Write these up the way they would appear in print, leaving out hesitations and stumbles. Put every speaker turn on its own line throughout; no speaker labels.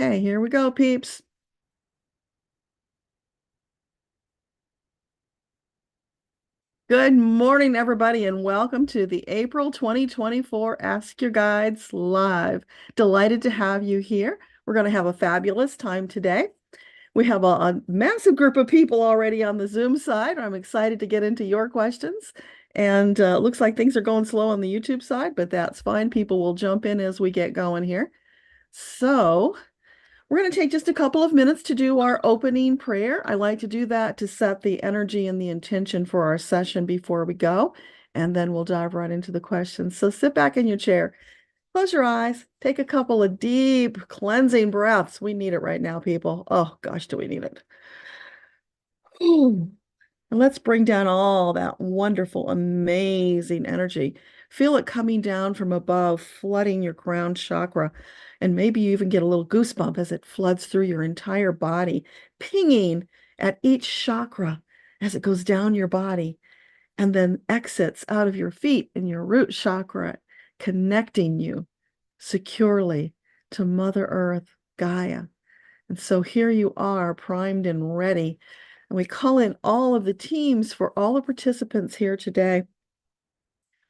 Okay, here we go, peeps. Good morning, everybody, and welcome to the April 2024 Ask Your Guides Live. Delighted to have you here. We're going to have a fabulous time today. We have a massive group of people already on the Zoom side. I'm excited to get into your questions. And it looks like things are going slow on the YouTube side, but that's fine. People will jump in as we get going here. So we're going to take just a couple of minutes to do our opening prayer. I like to do that to set the energy and the intention for our session before we go, and then we'll dive right into the questions. So sit back in your chair, close your eyes, take a couple of deep cleansing breaths. We need it right now, people. Oh gosh, do we need it? And let's bring down all that wonderful, amazing energy. Feel it coming down from above, flooding your crown chakra. And maybe you even get a little goosebump as it floods through your entire body, pinging at each chakra as it goes down your body and then exits out of your feet in your root chakra, connecting you securely to Mother Earth, Gaia. And so here you are, primed and ready. And we call in all of the teams for all the participants here today.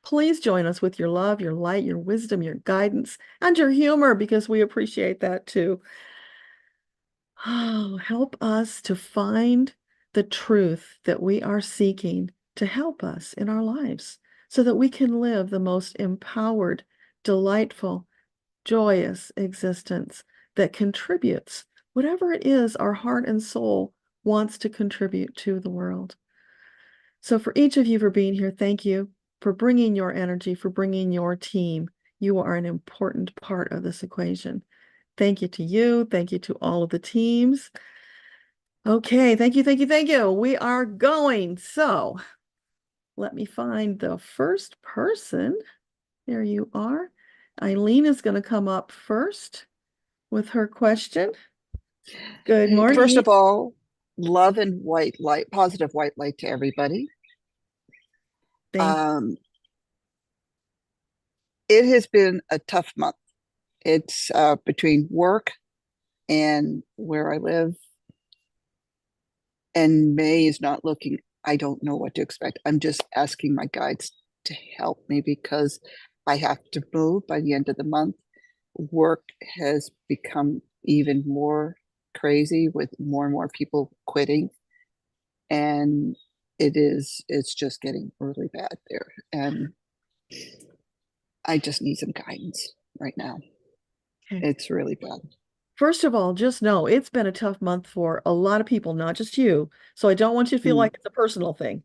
Please join us with your love, your light, your wisdom, your guidance, and your humor, because we appreciate that too. Oh, help us to find the truth that we are seeking to help us in our lives so that we can live the most empowered, delightful, joyous existence that contributes whatever it is our heart and soul wants to contribute to the world. So for each of you for being here, thank you for bringing your energy, for bringing your team. You are an important part of this equation. Thank you to you. Thank you to all of the teams. Okay, thank you, thank you, thank you. We are going. So let me find the first person. There you are. Eileen is going to come up first with her question. Good
First
morning.
of all, love and white light, positive white light to everybody.
Thank you.
Um, it has been a tough month. It's between work and where I live, and May is not looking, I don't know what to expect. I'm just asking my guides to help me because I have to move by the end of the month. Work has become even more crazy with more and more people quitting. And it's just getting really bad there. And I just need some guidance right now.
Okay.
It's really bad.
First of all, just know it's been a tough month for a lot of people, not just you. So I don't want you to feel
Mm.
like it's a personal thing.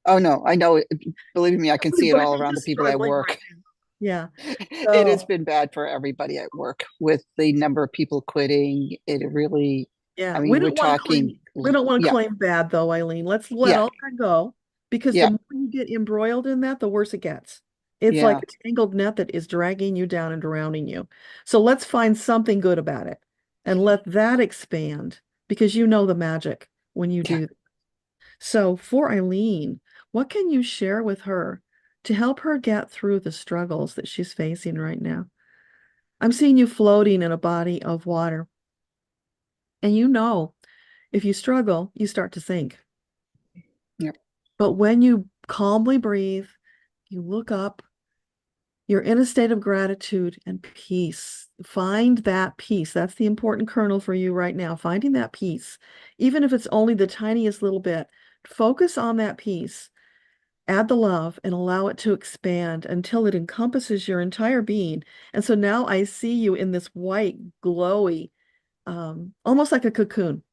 Oh no, I know it. Believe me, I can see it all
Everybody
around the
is
people at
struggling right
work.
now. Yeah.
It has
So
been bad for everybody at work with the number of people quitting. It really, I
yeah,
mean, we're talking,
we don't want to
yeah,
claim bad though, Eileen. Let's let
yeah,
all that go because the
yeah,
more you get embroiled in that, the worse it gets. It's like
yeah,
a tangled net that is dragging you down and drowning you. So let's find something good about it and let that expand because you know the magic when you
yeah.
do. So for Eileen, what can you share with her to help her get through the struggles that she's facing right now? I'm seeing you floating in a body of water, and you know if you struggle, you start to sink.
Yeah.
But when you calmly breathe, you look up, you're in a state of gratitude and peace. Find that peace. That's the important kernel for you right now, finding that peace. Even if it's only the tiniest little bit, focus on that peace. Add the love and allow it to expand until it encompasses your entire being. And so now I see you in this white, glowy, almost like a cocoon.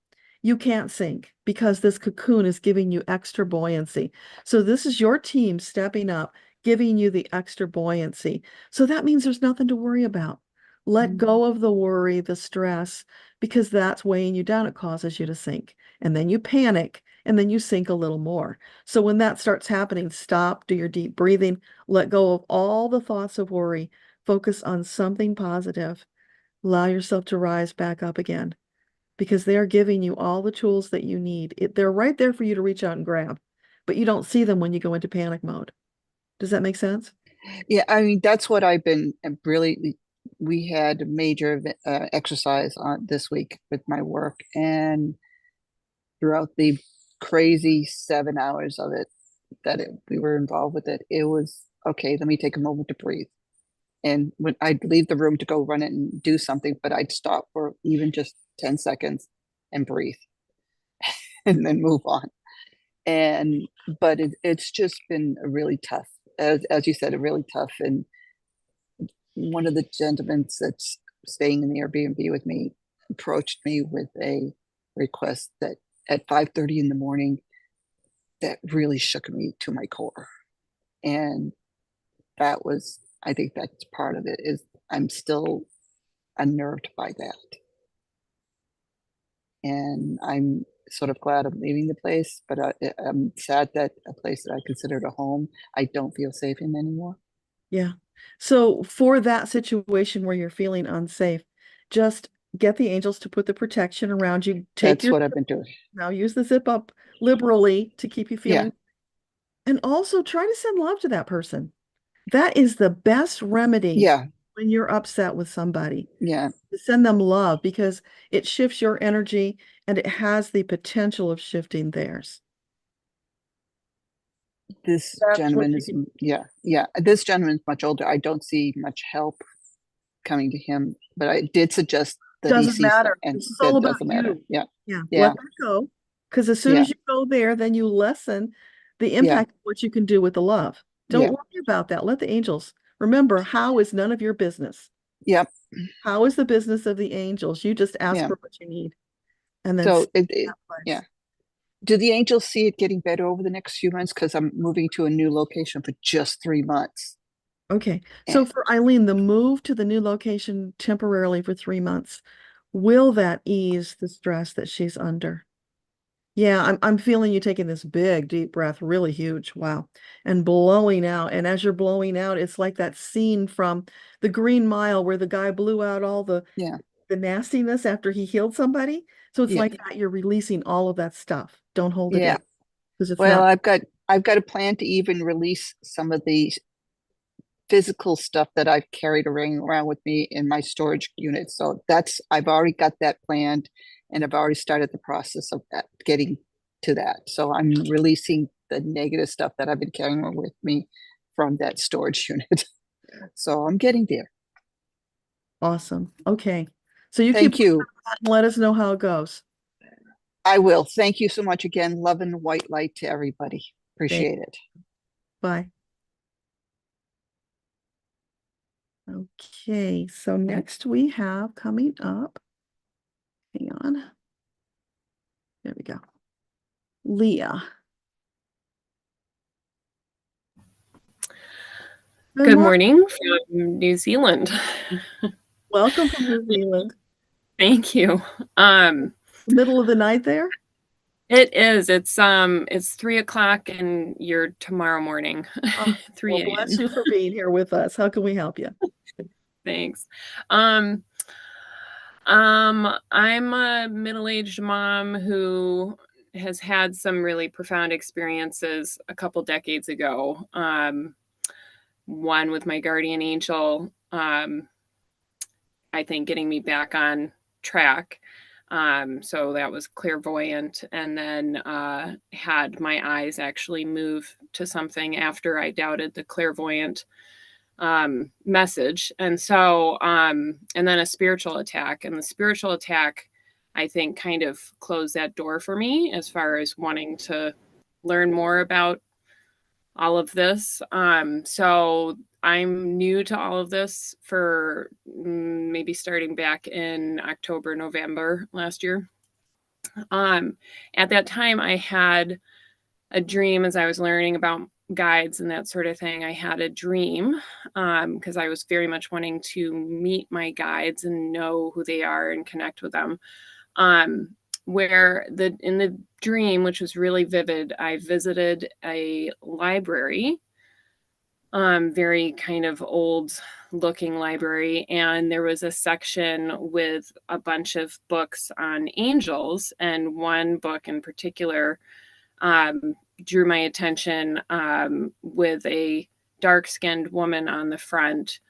You can't sink because this cocoon is giving you extra buoyancy. So this is your team stepping up, giving you the extra buoyancy. So that means there's nothing to worry about. Let go of the worry, the stress, because that's weighing you down. It causes you to sink. And then you panic and then you sink a little more. So when that starts happening, stop, do your deep breathing, let go of all the thoughts of worry, focus on something positive, allow yourself to rise back up again because they are giving you all the tools that you need. They're right there for you to reach out and grab, but you don't see them when you go into panic mode. Does that make sense?
Yeah, I mean, that's what I've been really we had a major exercise on this week with my work, and throughout the crazy 7 hours of it we were involved with it, it was okay. Let me take a moment to breathe. And when I'd leave the room to go run it and do something, but I'd stop for even just 10 seconds and breathe and then move on. And but it's just been a really tough, as you said, a really tough. And one of the gentlemen that's staying in the Airbnb with me approached me with a request that at 5:30 in the morning that really shook me to my core. And that was, I think that's part of it, is I'm still unnerved by that. And I'm sort of glad I'm leaving the place, but I'm sad that a place that I considered a home, I don't feel safe in anymore.
Yeah. So for that situation where you're feeling unsafe, just get the angels to put the protection around you. Take
That's
your
what I've been doing.
now use the zip up liberally to keep you
Yeah,
feeling, and also try to send love to that person. That is the best remedy
yeah,
when you're upset with somebody.
yeah.
To send them love because it shifts your energy and it has the potential of shifting theirs.
This
That's what
gentleman
you
is,
can.
yeah, yeah. This gentleman is much older. I don't see much help coming to him, but I did suggest that he
Doesn't
sees them,
matter.
and
This is all
that
about
doesn't matter.
you.
Yeah,
Yeah, let
yeah,
that go. Because as soon
yeah,
as you go there, then you lessen the
yeah,
impact of what you can do with the love. Don't
yeah,
worry about that. Let the angels. Remember, how is none of your business.
yeah,
How is the business of the angels? You just ask
yeah.
for what you need and then
So
stay
it,
in
it
that
yeah.
place.
Do the angels see it getting better over the next few months? Because I'm moving to a new location for just 3 months.
Okay.
Eh,
So for Eileen, the move to the new location temporarily for 3 months, will that ease the stress that she's under? Yeah, I'm feeling you taking this big deep breath, really huge. Wow. And blowing out. And as you're blowing out, it's like that scene from The Green Mile where the guy blew out all
Yeah,
the nastiness after he healed somebody. So it's
yeah,
like that you're releasing all of that stuff. Don't hold it
yeah.
in because it's
Well,
not.
I've got a plan to even release some of the physical stuff that I've carried around with me in my storage unit. So I've already got that planned, and I've already started the process of that, getting to that. So I'm releasing the negative stuff that I've been carrying with me from that storage unit. So I'm getting there.
Awesome. Okay. So you keep
Thank
working
you.
on that and let us know how it goes.
I will. Thank you so much again. Love and white light to everybody.
Thanks.
Appreciate it.
Bye. Okay. So next we have coming up, hang on. There we go. Leah. Good
Good
morning.
morning from New Zealand.
Welcome from New Zealand.
Thank you.
Middle of the night there?
It is. It's 3 o'clock and you're tomorrow morning.
Oh, well,
3
bless
a.m.
you for being here with us. How can we help you?
Thanks. I'm a middle-aged mom who has had some really profound experiences a couple decades ago. One with my guardian angel, I think getting me back on track. So that was clairvoyant, and then had my eyes actually move to something after I doubted the clairvoyant message. And then a spiritual attack. And the spiritual attack, I think, kind of closed that door for me as far as wanting to learn more about all of this. So I'm new to all of this for maybe starting back in October, November last year. Um, at that time, I had a dream as I was learning about guides and that sort of thing. I had a dream because I was very much wanting to meet my guides and know who they are and connect with them. Um, where in the dream, which was really vivid, I visited a library, very kind of old looking library, and there was a section with a bunch of books on angels, and one book in particular drew my attention with a dark skinned woman on the front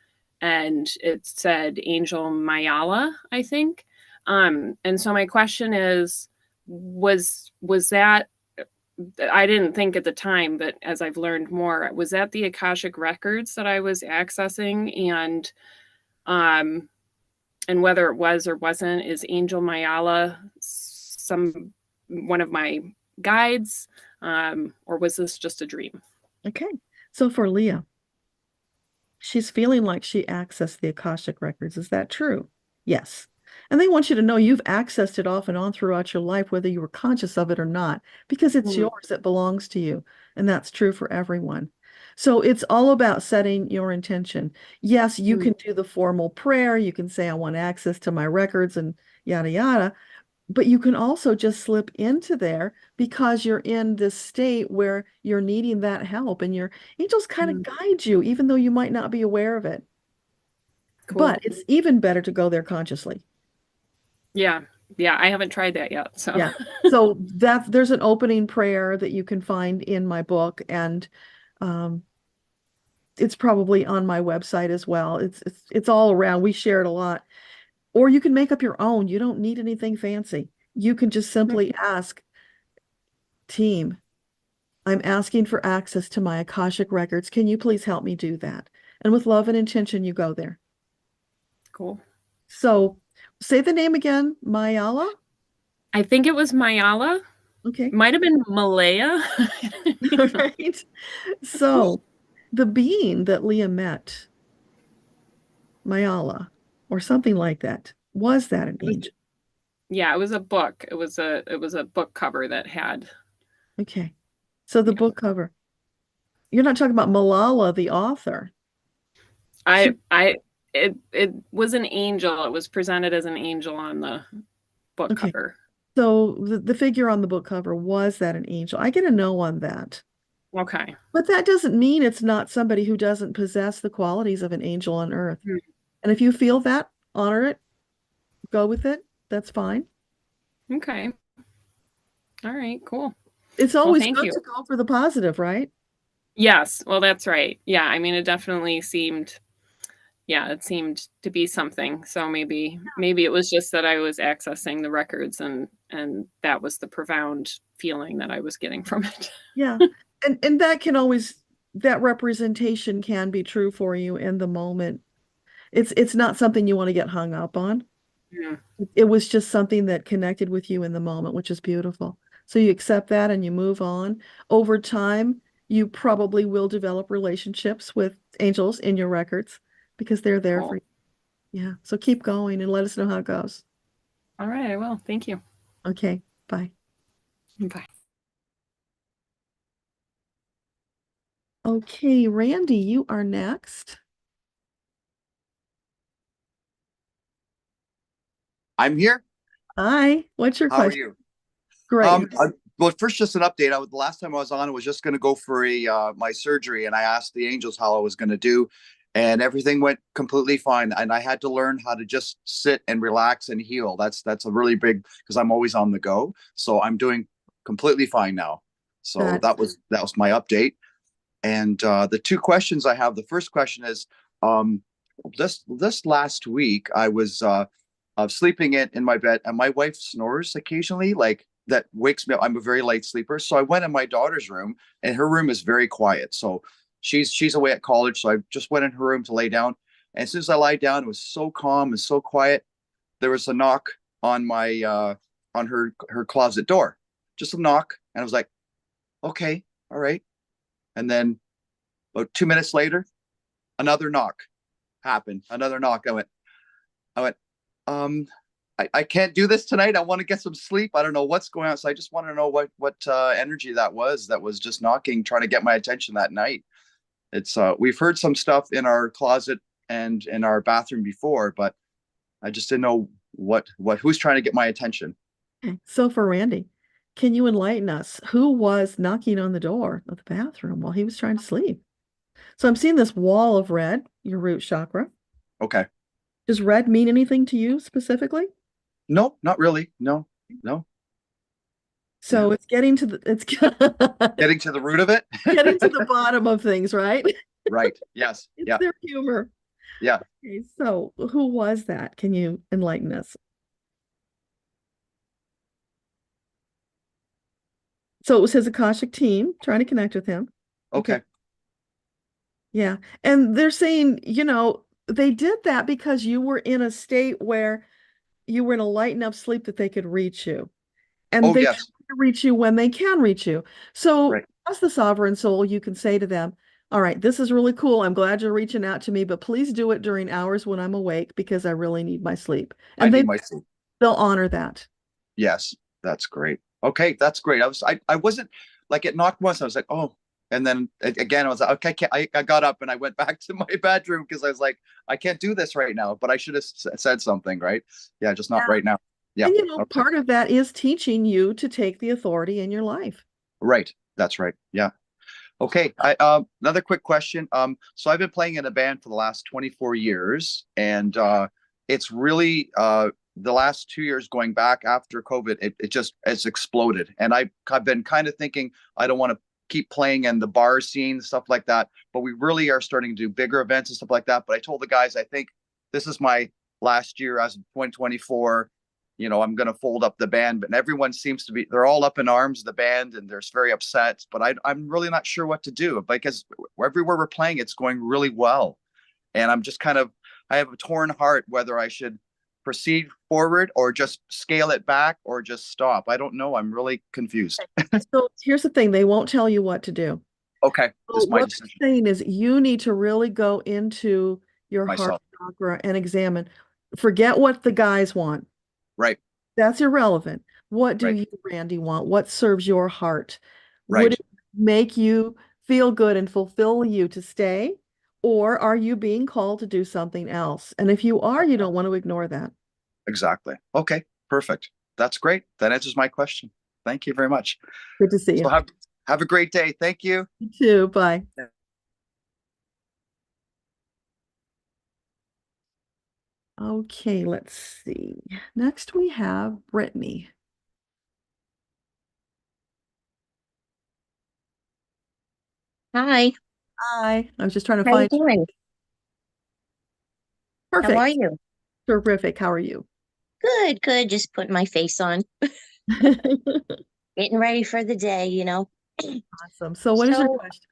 and it said Angel Mayala, I think. And so my question is, was that, I didn't think at the time, but as I've learned more, was that the Akashic records that I was accessing? And whether it was or wasn't, is Angel Mayala one of my guides, or was this just a dream?
Okay. So for Leah, she's feeling like she accessed the Akashic records. Is that true? Yes. And they want you to know you've accessed it off and on throughout your life, whether you were conscious of it or not, because it's yours, it belongs to you. And that's true for everyone. So it's all about setting your intention. Yes, you can do the formal prayer. You can say, I want access to my records and yada, yada. But you can also just slip into there because you're in this state where you're needing that help, and your angels kind of guide you, even though you might not be aware of it.
Cool.
But it's even better to go there consciously.
Yeah. I haven't tried that yet. So
yeah. So there's an opening prayer that you can find in my book, and it's probably on my website as well. It's all around. We share it a lot. Or you can make up your own. You don't need anything fancy. You can just simply ask, team, I'm asking for access to my Akashic records. Can you please help me do that? And with love and intention, you go there.
Cool.
So say the name again, Mayala?
I think it was Mayala.
Okay.
Might have been Malaya.
Right. So the being that Leah met, Mayala, or something like that, was that an angel?
Yeah, it was a book. It was a book cover that had.
Okay. So the book cover. You're not talking about Malala, the author.
It was an angel. It was presented as an angel on the book cover.
So the figure on the book cover, was that an angel? I get a no on that.
Okay.
But that doesn't mean it's not somebody who doesn't possess the qualities of an angel on earth. And if you feel that, honor it, go with it. That's fine.
Okay. All right, cool.
It's always good to go for the positive, right?
Yes. Well, that's right. Yeah. I mean, it definitely seemed, it seemed to be something. So maybe it was just that I was accessing the records, and that was the profound feeling that I was getting from it.
Yeah. And that can always, that representation can be true for you in the moment. It's not something you want to get hung up on.
Yeah.
It was just something that connected with you in the moment, which is beautiful. So you accept that and you move on. Over time, you probably will develop relationships with angels in your records because they're there for you. Yeah. So keep going and let us know how it goes.
All right, I will. Thank you.
Okay. Bye.
Bye.
Okay, Randy, you are next.
I'm here.
Hi. What's your question?
How are you?
Great.
Well, first, just an update. The last time I was on, I was just going to go for my surgery, and I asked the angels how I was going to do, and everything went completely fine. And I had to learn how to just sit and relax and heal. That's a really big, because I'm always on the go. So I'm doing completely fine now. So that was my update. And the two questions I have. The first question is, this last week I was sleeping in my bed, and my wife snores occasionally, like that wakes me up. I'm a very light sleeper. So I went in my daughter's room, and her room is very quiet. So she's away at college. So I just went in her room to lay down. And as soon as I lie down, it was so calm and so quiet. There was a knock on my on her closet door, just a knock. And I was like, okay, all right. And then about 2 minutes later, another knock happened. Another knock. I went, I can't do this tonight. I want to get some sleep. I don't know what's going on. So I just want to know what energy that was just knocking, trying to get my attention that night. It's we've heard some stuff in our closet and in our bathroom before, but I just didn't know who's trying to get my attention.
Okay. So for Randy, can you enlighten us? Who was knocking on the door of the bathroom while he was trying to sleep? So I'm seeing this wall of red, your root chakra.
Okay.
Does red mean anything to you specifically?
No, not really. No.
So it's getting to
getting to the root of it.
Getting to the bottom of things, right?
Right. Yes.
It's their humor.
Yeah.
Okay, so who was that? Can you enlighten us? So it was his Akashic team trying to connect with him.
Okay.
Yeah. And they're saying, they did that because you were in a state where you were in a light enough sleep that they could reach you. And
Oh,
they try
yes.
to reach you when they can reach you. So
Right.
as the sovereign soul, you can say to them, all right, this is really cool. I'm glad you're reaching out to me, but please do it during hours when I'm awake because I really need my sleep.
I
And
need my sleep.
they'll honor that.
Yes. That's great. Okay. That's great. I wasn't like it knocked once. I was like, oh, and then again, I was like, okay, I got up and I went back to my bedroom because I was like, I can't do this right now, but I should have said something, right? Yeah. Just not
Yeah.
right now. Yeah.
And
Okay.
part of that is teaching you to take the authority in your life.
Right. That's right. Yeah. Okay. Another quick question. So I've been playing in a band for the last 24 years, and it's really the last 2 years going back after COVID, it's exploded. And I've been kind of thinking I don't want to keep playing in the bar scene, stuff like that. But we really are starting to do bigger events and stuff like that. But I told the guys, I think this is my last year as of 2024. I'm going to fold up the band, but everyone seems to be, they're all up in arms, the band, and they're very upset, but I'm really not sure what to do because everywhere we're playing, it's going really well. And I'm just I have a torn heart whether I should proceed forward or just scale it back or just stop. I don't know. I'm really confused.
So here's the thing, they won't tell you what to do.
Okay.
So
This is my
what
decision.
they're saying is you need to really go into your heart
Myself.
chakra and examine. Forget what the guys want.
Right.
That's irrelevant. What do
Right.
you, Randy, want? What serves your heart? Would
Right.
it make you feel good and fulfill you to stay? Or are you being called to do something else? And if you are, you don't want to ignore that.
Exactly. Okay. Perfect. That's great. That answers my question. Thank you very much.
Good to see you.
So have a great day. Thank you.
You too. Bye. Okay, let's see. Next we have Brittany.
Hi,
Hi. I was just trying to
how you
find
doing? How are
perfect.
you?
Terrific. How are you?
Good, good. Just putting my face on, getting ready for the day, you know.
Awesome. So what is your
So
question?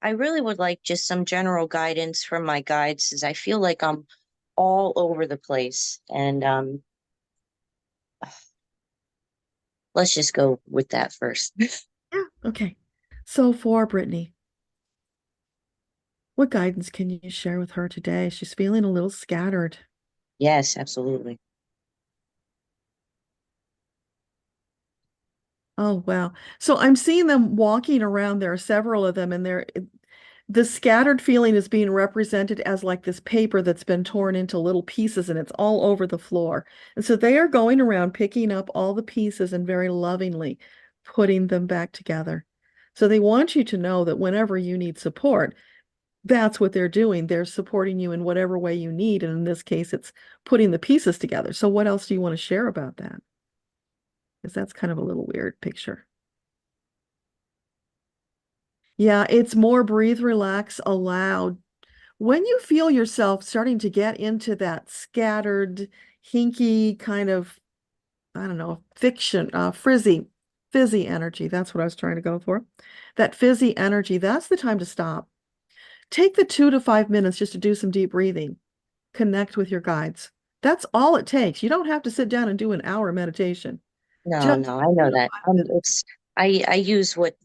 I really would like just some general guidance from my guides, as I feel like I'm all over the place. And let's just go with that first.
Yeah. Okay. So for Brittany, what guidance can you share with her today? She's feeling a little scattered.
Yes, absolutely.
Oh, wow. So I'm seeing them walking around. There are several of them, and the scattered feeling is being represented as like this paper that's been torn into little pieces and it's all over the floor. And so they are going around picking up all the pieces and very lovingly putting them back together. So they want you to know that whenever you need support, that's what they're doing. They're supporting you in whatever way you need. And in this case, it's putting the pieces together. So what else do you want to share about that? Because that's kind of a little weird picture. Yeah, it's more breathe, relax, allow. When you feel yourself starting to get into that scattered, hinky kind of, I don't know, fiction, fizzy energy, that's what I was trying to go for. That fizzy energy, that's the time to stop. Take the 2 to 5 minutes just to do some deep breathing. Connect with your guides. That's all it takes. You don't have to sit down and do an hour meditation.
No,
Just
no, I
two
know
to
that.
five minutes.
I use what,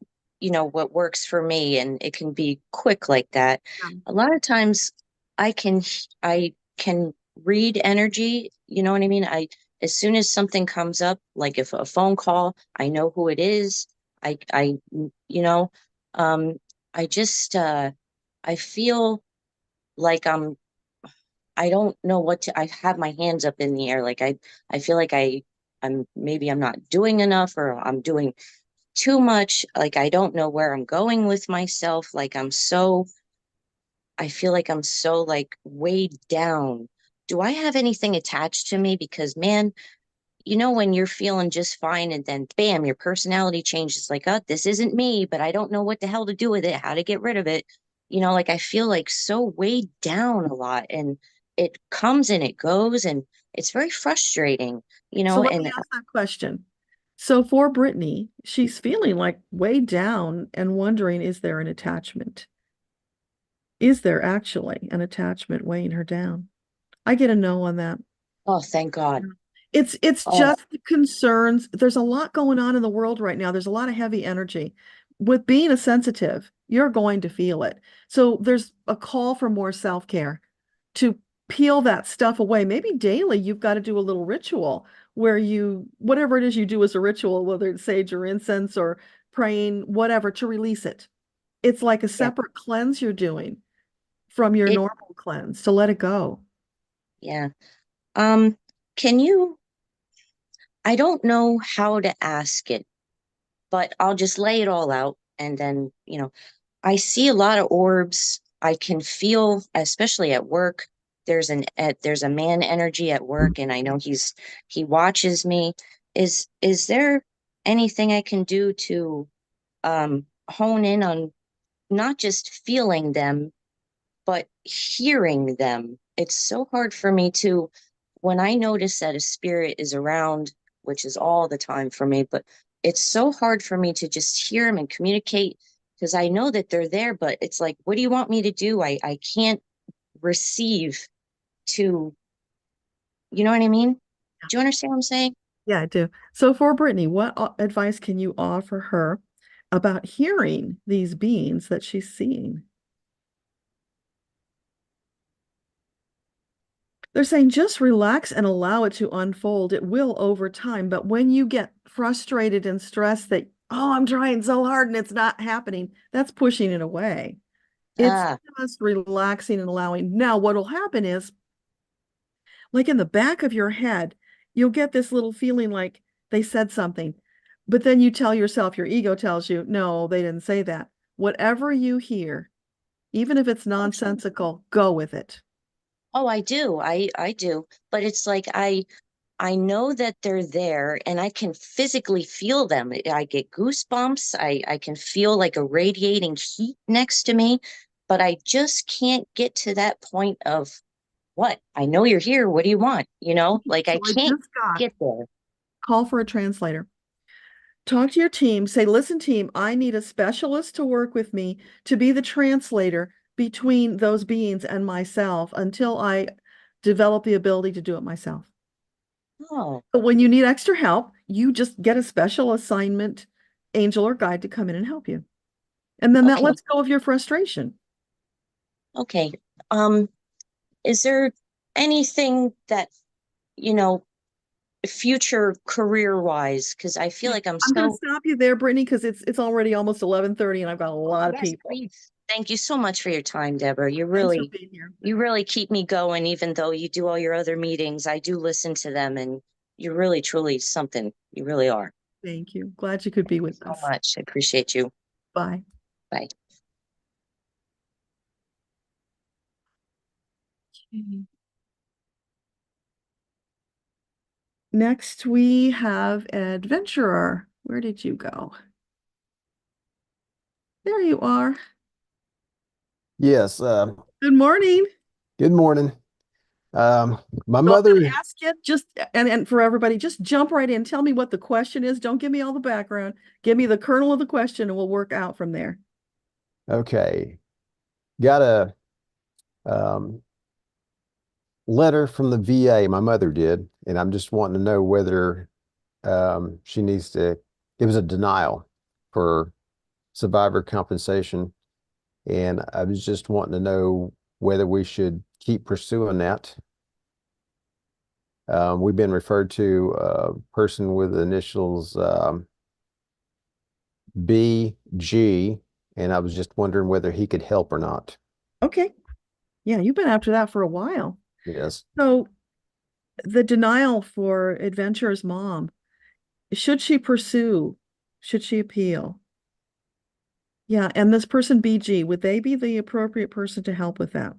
what works for me, and it can be quick like that.
Yeah.
A lot of times I can read energy, you know what I mean? As soon as something comes up, like if a phone call, I know who it is. I you know, um I just I feel like I don't know what to, I have my hands up in the air. Like I feel like I'm not doing enough, or I'm doing too much. Like I don't know where I'm going with myself. I feel like I'm so like weighed down. Do I have anything attached to me? Because man, when you're feeling just fine and then bam, your personality changes, like, oh, this isn't me, but I don't know what the hell to do with it, how to get rid of it. you know, like I feel like so weighed down a lot, and it comes and it goes, and it's very frustrating, you
So
know,
let me
and
ask that question. So for Brittany, she's feeling like weighed down and wondering, is there an attachment? Is there actually an attachment weighing her down? I get a no on that.
oh, thank God.
It's
Oh,
just the concerns. There's a lot going on in the world right now. There's a lot of heavy energy. With being a sensitive, you're going to feel it. So there's a call for more self-care to peel that stuff away. Maybe daily you've got to do a little ritual where you, whatever it is you do as a ritual, whether it's sage or incense or praying, whatever, to release it. It's like a
yeah.
separate cleanse you're doing from your
It,
normal cleanse to let it go.
yeah. Um, can you, I don't know how to ask it, but I'll just lay it all out. And then, you know, I see a lot of orbs. I can feel, especially at work, there's a man energy at work, and I know he watches me. Is there anything I can do to hone in on not just feeling them, but hearing them? It's so hard for me to, when I notice that a spirit is around, which is all the time for me, but it's so hard for me to just hear them and communicate, because I know that they're there, but it's like, what do you want me to do? I can't receive to, you know what I mean? Do you understand what I'm saying?
Yeah, I do. So for Brittany, what advice can you offer her about hearing these beings that she's seeing? They're saying just relax and allow it to unfold. It will over time. But when you get frustrated and stressed that, oh, I'm trying so hard and it's not happening, that's pushing it away. It's
Ah,
just relaxing and allowing. Now, what will happen is, like in the back of your head, you'll get this little feeling like they said something, but then you tell yourself, your ego tells you, no, they didn't say that. Whatever you hear, even if it's nonsensical, go with it.
oh, I do. I do. But it's like I know that they're there, and I can physically feel them. I get goosebumps. I can feel like a radiating heat next to me, but I just can't get to that point of what? I know you're here. What do you want? You know, like I
So I
can't
just got
get there.
call for a translator. Talk to your team, say, listen, team, I need a specialist to work with me to be the translator between those beings and myself until I develop the ability to do it myself.
Oh,
But when you need extra help, you just get a special assignment angel or guide to come in and help you. And then that
okay.
lets go of your frustration.
Okay. Um, is there anything that, you know, future career wise? Because I feel like I'm
I'm going to
so.
stop you there, Brittany, because it's already almost 11:30 and I've got a
Oh,
lot of
yes,
people.
please. Thank you so much for your time, Deborah.
Thanks for being here.
You really keep me going, even though you do all your other meetings. I do listen to them, and you're really, truly something. You really are.
Thank you. Glad you could be with
So
us.
much. I appreciate you.
Bye.
Bye.
Okay. Next, we have Adventurer. Where did you go? There you are.
Yes,
Good morning.
good morning. My
So I'm going to
mother,
ask you just, and for everybody, just jump right in. Tell me what the question is. Don't give me all the background. Give me the kernel of the question and we'll work out from there.
okay, got a um, letter from the VA. My mother did, and I'm just wanting to know whether she needs to, it was a denial for survivor compensation. And I was just wanting to know whether we should keep pursuing that. We've been referred to a person with the initials BG, and I was just wondering whether he could help or not.
Okay. Yeah, you've been after that for a while.
Yes.
So the denial for Adventurer's mom, should she pursue? Should she appeal? Yeah, and this person BG, would they be the appropriate person to help with that?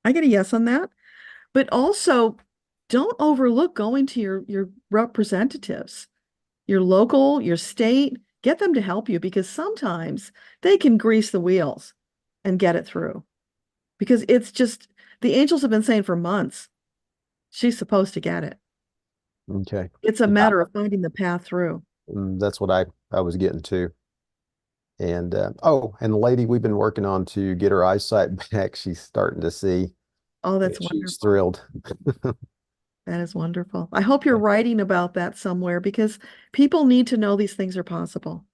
I get a yes on that. But also, don't overlook going to your representatives, your local, your state, Get them to help you, because sometimes they can grease the wheels and get it through. Because it's just, the angels have been saying for months, she's supposed to get it.
Okay.
It's a
Yeah,
matter of finding the path through.
that's what I was getting to. And and the lady we've been working on to get her eyesight back, she's starting to see.
Oh, that's
She's
wonderful.
thrilled.
That is wonderful. I hope you're writing about that somewhere, because people need to know these things are possible.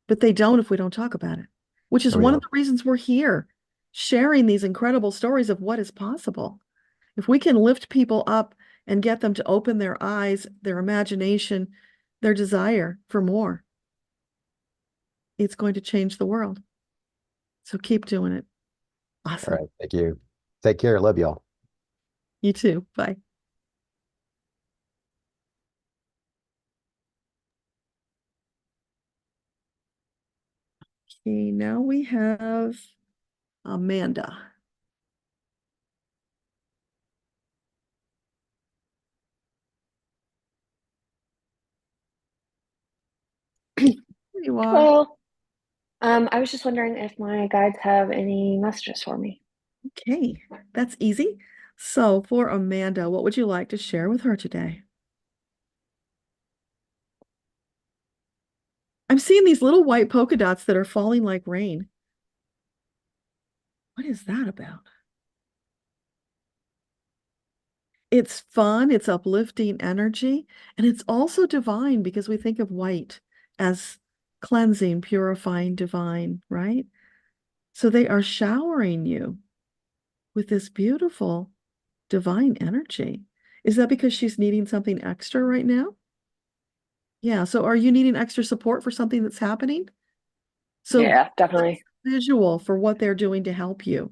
But they don't if we don't talk about it, which is
Oh,
one
yeah.
of the reasons we're here, sharing these incredible stories of what is possible. If we can lift people up and get them to open their eyes, their imagination, their desire for more, it's going to change the world. So keep doing it.
All
Awesome.
right. Thank you. Take care. Love y'all.
You too. Bye. Okay, now we have Amanda. There you are.
Hello. I was just wondering if my guides have any messages for me.
Okay, that's easy. So for Amanda, what would you like to share with her today? I'm seeing these little white polka dots that are falling like rain. What is that about? It's fun, it's uplifting energy, and it's also divine, because we think of white as cleansing, purifying, divine, right? So they are showering you with this beautiful divine energy. Is that because she's needing something extra right now? Yeah, so are you needing extra support for something that's happening? So
Yeah, definitely.
visual for what they're doing to help you.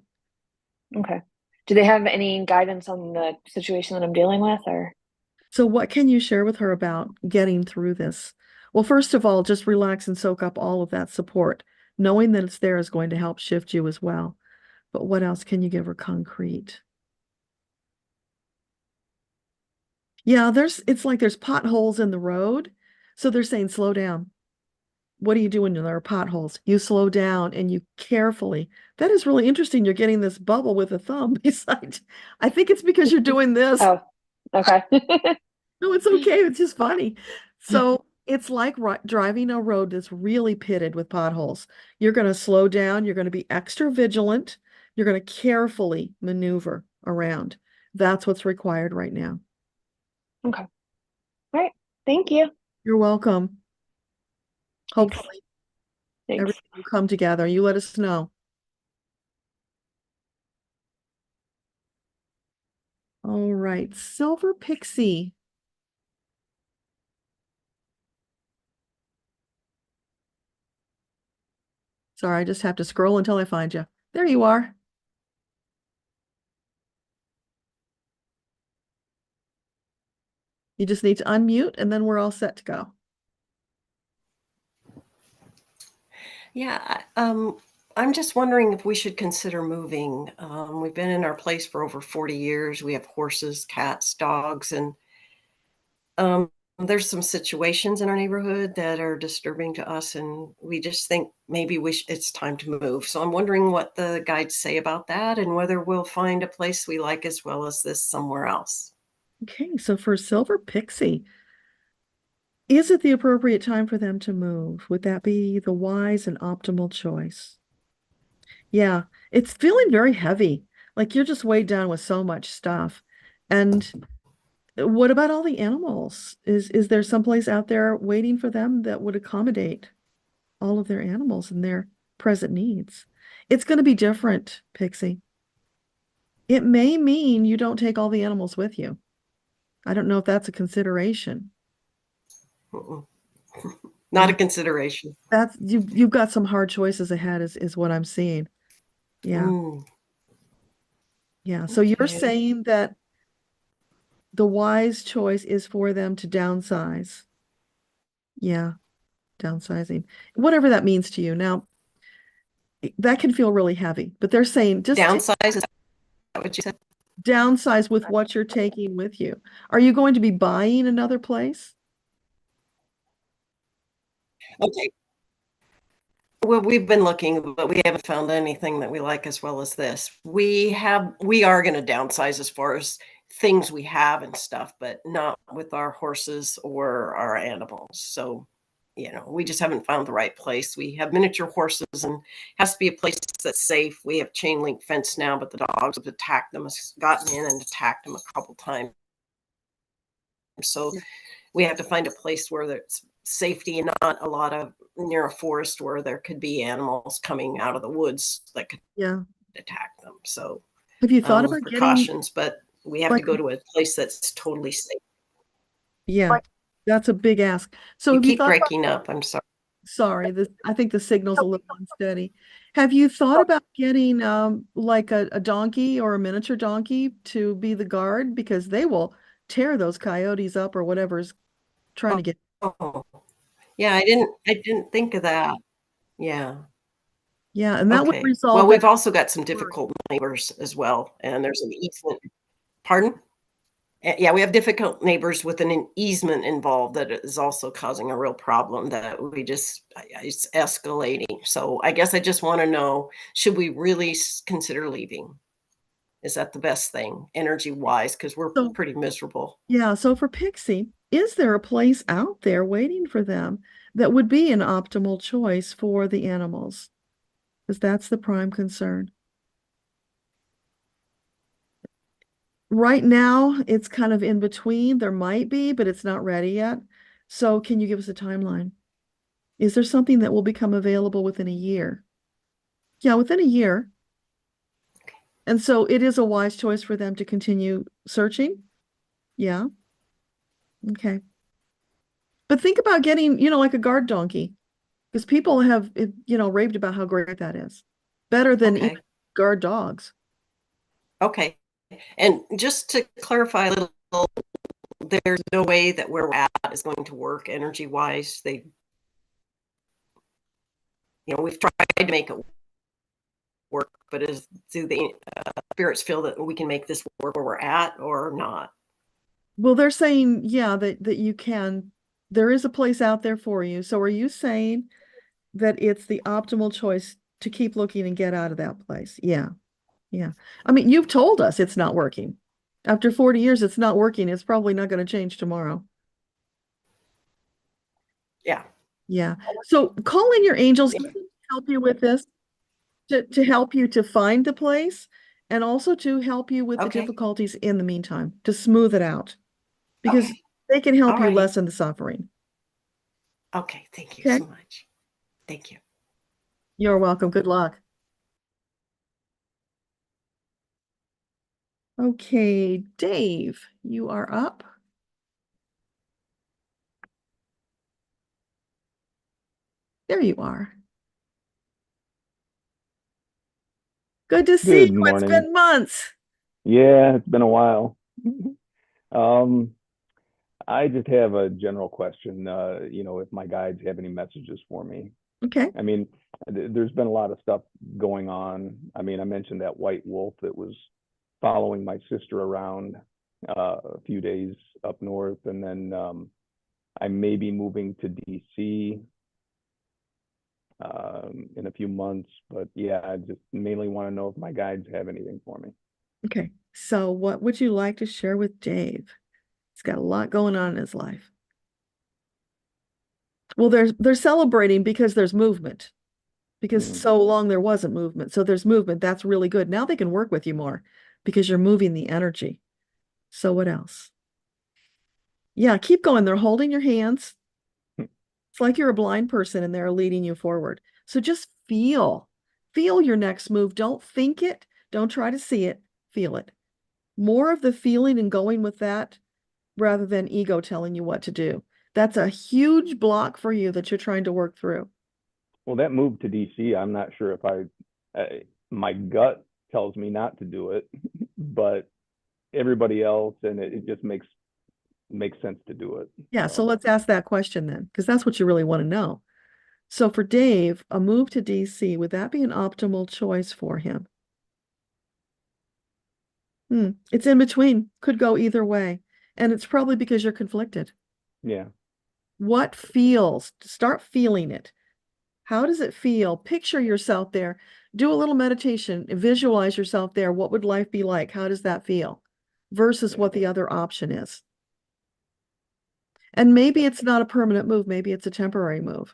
Okay. Do they have any guidance on the situation that I'm dealing with, or?
So what can you share with her about getting through this? Well, first of all, just relax and soak up all of that support. Knowing that it's there is going to help shift you as well. But what else can you give her concrete? Yeah, it's like there's potholes in the road. So they're saying, slow down. What are you doing when there are potholes? You slow down and you carefully. That is really interesting. You're getting this bubble with a thumb beside. I think it's because you're doing this.
Oh, okay.
No, it's okay. It's just funny. So it's like driving a road that's really pitted with potholes. You're going to slow down. You're going to be extra vigilant. You're going to carefully maneuver around. That's what's required right now.
Okay. All right. Thank you.
You're welcome.
Thanks.
Hopefully
Thanks.
everything will come together. You let us know. All right, Silver Pixie. Sorry, I just have to scroll until I find you. There you are. You just need to unmute and then we're all set to go.
Yeah, I'm just wondering if we should consider moving. We've been in our place for over 40 years. We have horses, cats, dogs, and there's some situations in our neighborhood that are disturbing to us, and we just think maybe it's time to move. So I'm wondering what the guides say about that and whether we'll find a place we like as well as this somewhere else.
Okay, so for Silver Pixie, is it the appropriate time for them to move? Would that be the wise and optimal choice? Yeah, it's feeling very heavy. Like you're just weighed down with so much stuff. And what about all the animals? Is there someplace out there waiting for them that would accommodate all of their animals and their present needs? It's going to be different, Pixie. It may mean you don't take all the animals with you. I don't know if that's a consideration.
Not a consideration.
That's you've got some hard choices ahead is what I'm seeing. Yeah. Yeah. So you're
Okay.
saying that the wise choice is for them to downsize. Yeah, downsizing. Whatever that means to you. Now, that can feel really heavy, but they're saying just
Downsize, is that what you said?
downsize with what you're taking with you. Are you going to be buying another place?
Okay. Well, we've been looking, but we haven't found anything that we like as well as this. We are going to downsize as far as things we have and stuff, but not with our horses or our animals. So, we just haven't found the right place. We have miniature horses and has to be a place that's safe. We have chain link fence now, but the dogs have attacked them, has gotten in and attacked them a couple times. So we have to find a place where there's safety and not a lot of near a forest where there could be animals coming out of the woods that could attack them. So
have you thought about
precautions, but we have
like,
to go to a place that's totally safe.
Yeah, that's a big ask. So
you
have you
keep
thought
breaking up. I'm sorry.
Sorry, I think the signal's a little unsteady. Have you thought about getting like a donkey or a miniature donkey to be the guard? Because they will tear those coyotes up or whatever's trying to get.
Oh, yeah, I didn't think of that. Yeah.
Yeah, and that would
Okay.
resolve
Well,
that.
we've also got some difficult neighbors as well, and there's an easement. Pardon? Yeah, we have difficult neighbors with an easement involved that is also causing a real problem that it's escalating. So I guess I just want to know, should we really consider leaving? Is that the best thing energy wise? Because we're pretty miserable.
Yeah, so for Pixie, is there a place out there waiting for them that would be an optimal choice for the animals? Because that's the prime concern. Right now, it's kind of in between. There might be, but it's not ready yet. So can you give us a timeline? Is there something that will become available within a year? Yeah, within a year. And so it is a wise choice for them to continue searching? Yeah. Okay. But think about getting, like a guard donkey, because people have, raved about how great that is. Better than even guard dogs.
Okay. And just to clarify a little, there's no way that where we're at is going to work energy wise. We've tried to make it work, but do the spirits feel that we can make this work where we're at or not?
Well, they're saying, yeah, that you can. There is a place out there for you. So are you saying that it's the optimal choice to keep looking and get out of that place? Yeah. Yeah. I mean, you've told us it's not working. After 40 years, it's not working. It's probably not going to change tomorrow.
Yeah.
Yeah. So call in your angels to help you with this, to help you to find the place, and also to help you with the difficulties in the meantime, to smooth it out, because they can help you lessen the suffering.
Okay. Thank you so much. Thank you.
You're welcome. Good luck. Okay, Dave, you are up. There you are. Good to see you.
Good morning.
It's been months.
Yeah, it's been a while. I just have a general question, if my guides have any messages for me.
Okay.
I mean, there's been a lot of stuff going on. I mean, I mentioned that white wolf that was following my sister around a few days up north, and then I may be moving to DC in a few months, but yeah, I just mainly want to know if my guides have anything for me.
Okay, so what would you like to share with Dave? He's got a lot going on in his life. Well, they're celebrating because there's movement, because so long there wasn't movement. So there's movement. That's really good. Now they can work with you more because you're moving the energy. So what else? Yeah, keep going. They're holding your hands. It's like you're a blind person and they're leading you forward. So just feel your next move. Don't think it. Don't try to see it. Feel it. More of the feeling and going with that rather than ego telling you what to do. That's a huge block for you that you're trying to work through.
Well, that move to DC, I'm not sure if my gut tells me not to do it, but everybody else, and it just makes sense to do it.
Yeah, so let's ask that question then, because that's what you really want to know. So for Dave, a move to DC, would that be an optimal choice for him? It's in between, could go either way. And it's probably because you're conflicted.
Yeah.
What feels? Start feeling it. How does it feel? Picture yourself there. Do a little meditation. Visualize yourself there. What would life be like? How does that feel? Versus what the other option is. And maybe it's not a permanent move. Maybe it's a temporary move.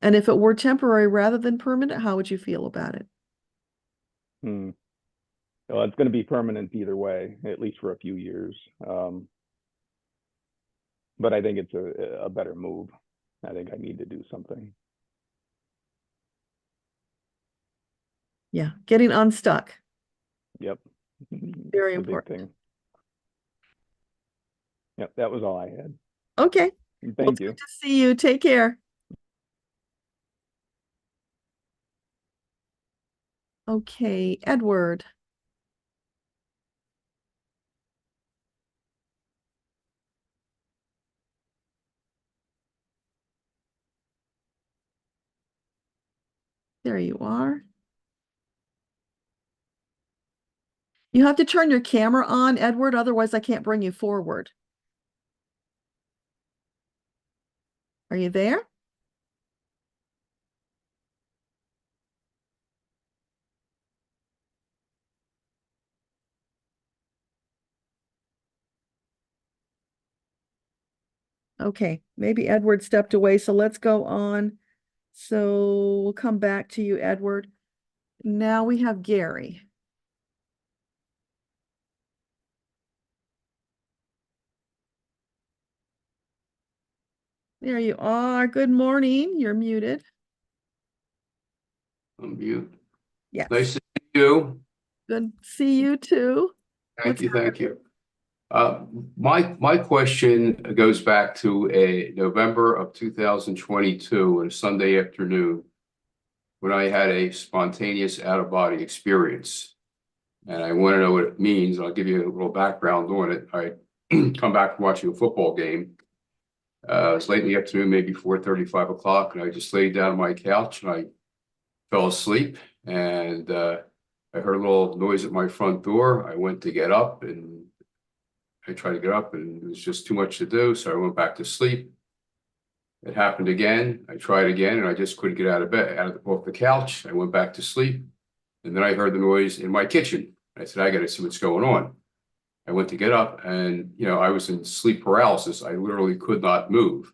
And if it were temporary rather than permanent, how would you feel about it?
Well, it's going to be permanent either way, at least for a few years. But I think it's a better move. I think I need to do something.
Yeah, getting unstuck.
Yep.
Very
The big
important.
thing. Yep, that was all I had.
Okay. Well,
Thank
it's
you.
good to see you. Take care. Okay, Edward. There you are. You have to turn your camera on, Edward, otherwise I can't bring you forward. Are you there? Okay, maybe Edward stepped away, so let's go on. So we'll come back to you, Edward. Now we have Gary. There you are. Good morning. You're muted.
Unmute.
Yes.
Nice to see you.
Good to see you too.
Thank you. Thank you. My question goes back to a November of 2022, on a Sunday afternoon, when I had a spontaneous out-of-body experience. And I want to know what it means. I'll give you a little background on it. I come back from watching a football game. It was late in the afternoon, maybe 4:30, 5 o'clock, and I just laid down on my couch and I fell asleep. And I heard a little noise at my front door. I went to get up and I tried to get up and it was just too much to do. So I went back to sleep. It happened again. I tried again and I just couldn't get out of bed, off the couch. I went back to sleep. And then I heard the noise in my kitchen. I said, I got to see what's going on. I went to get up and, I was in sleep paralysis. I literally could not move.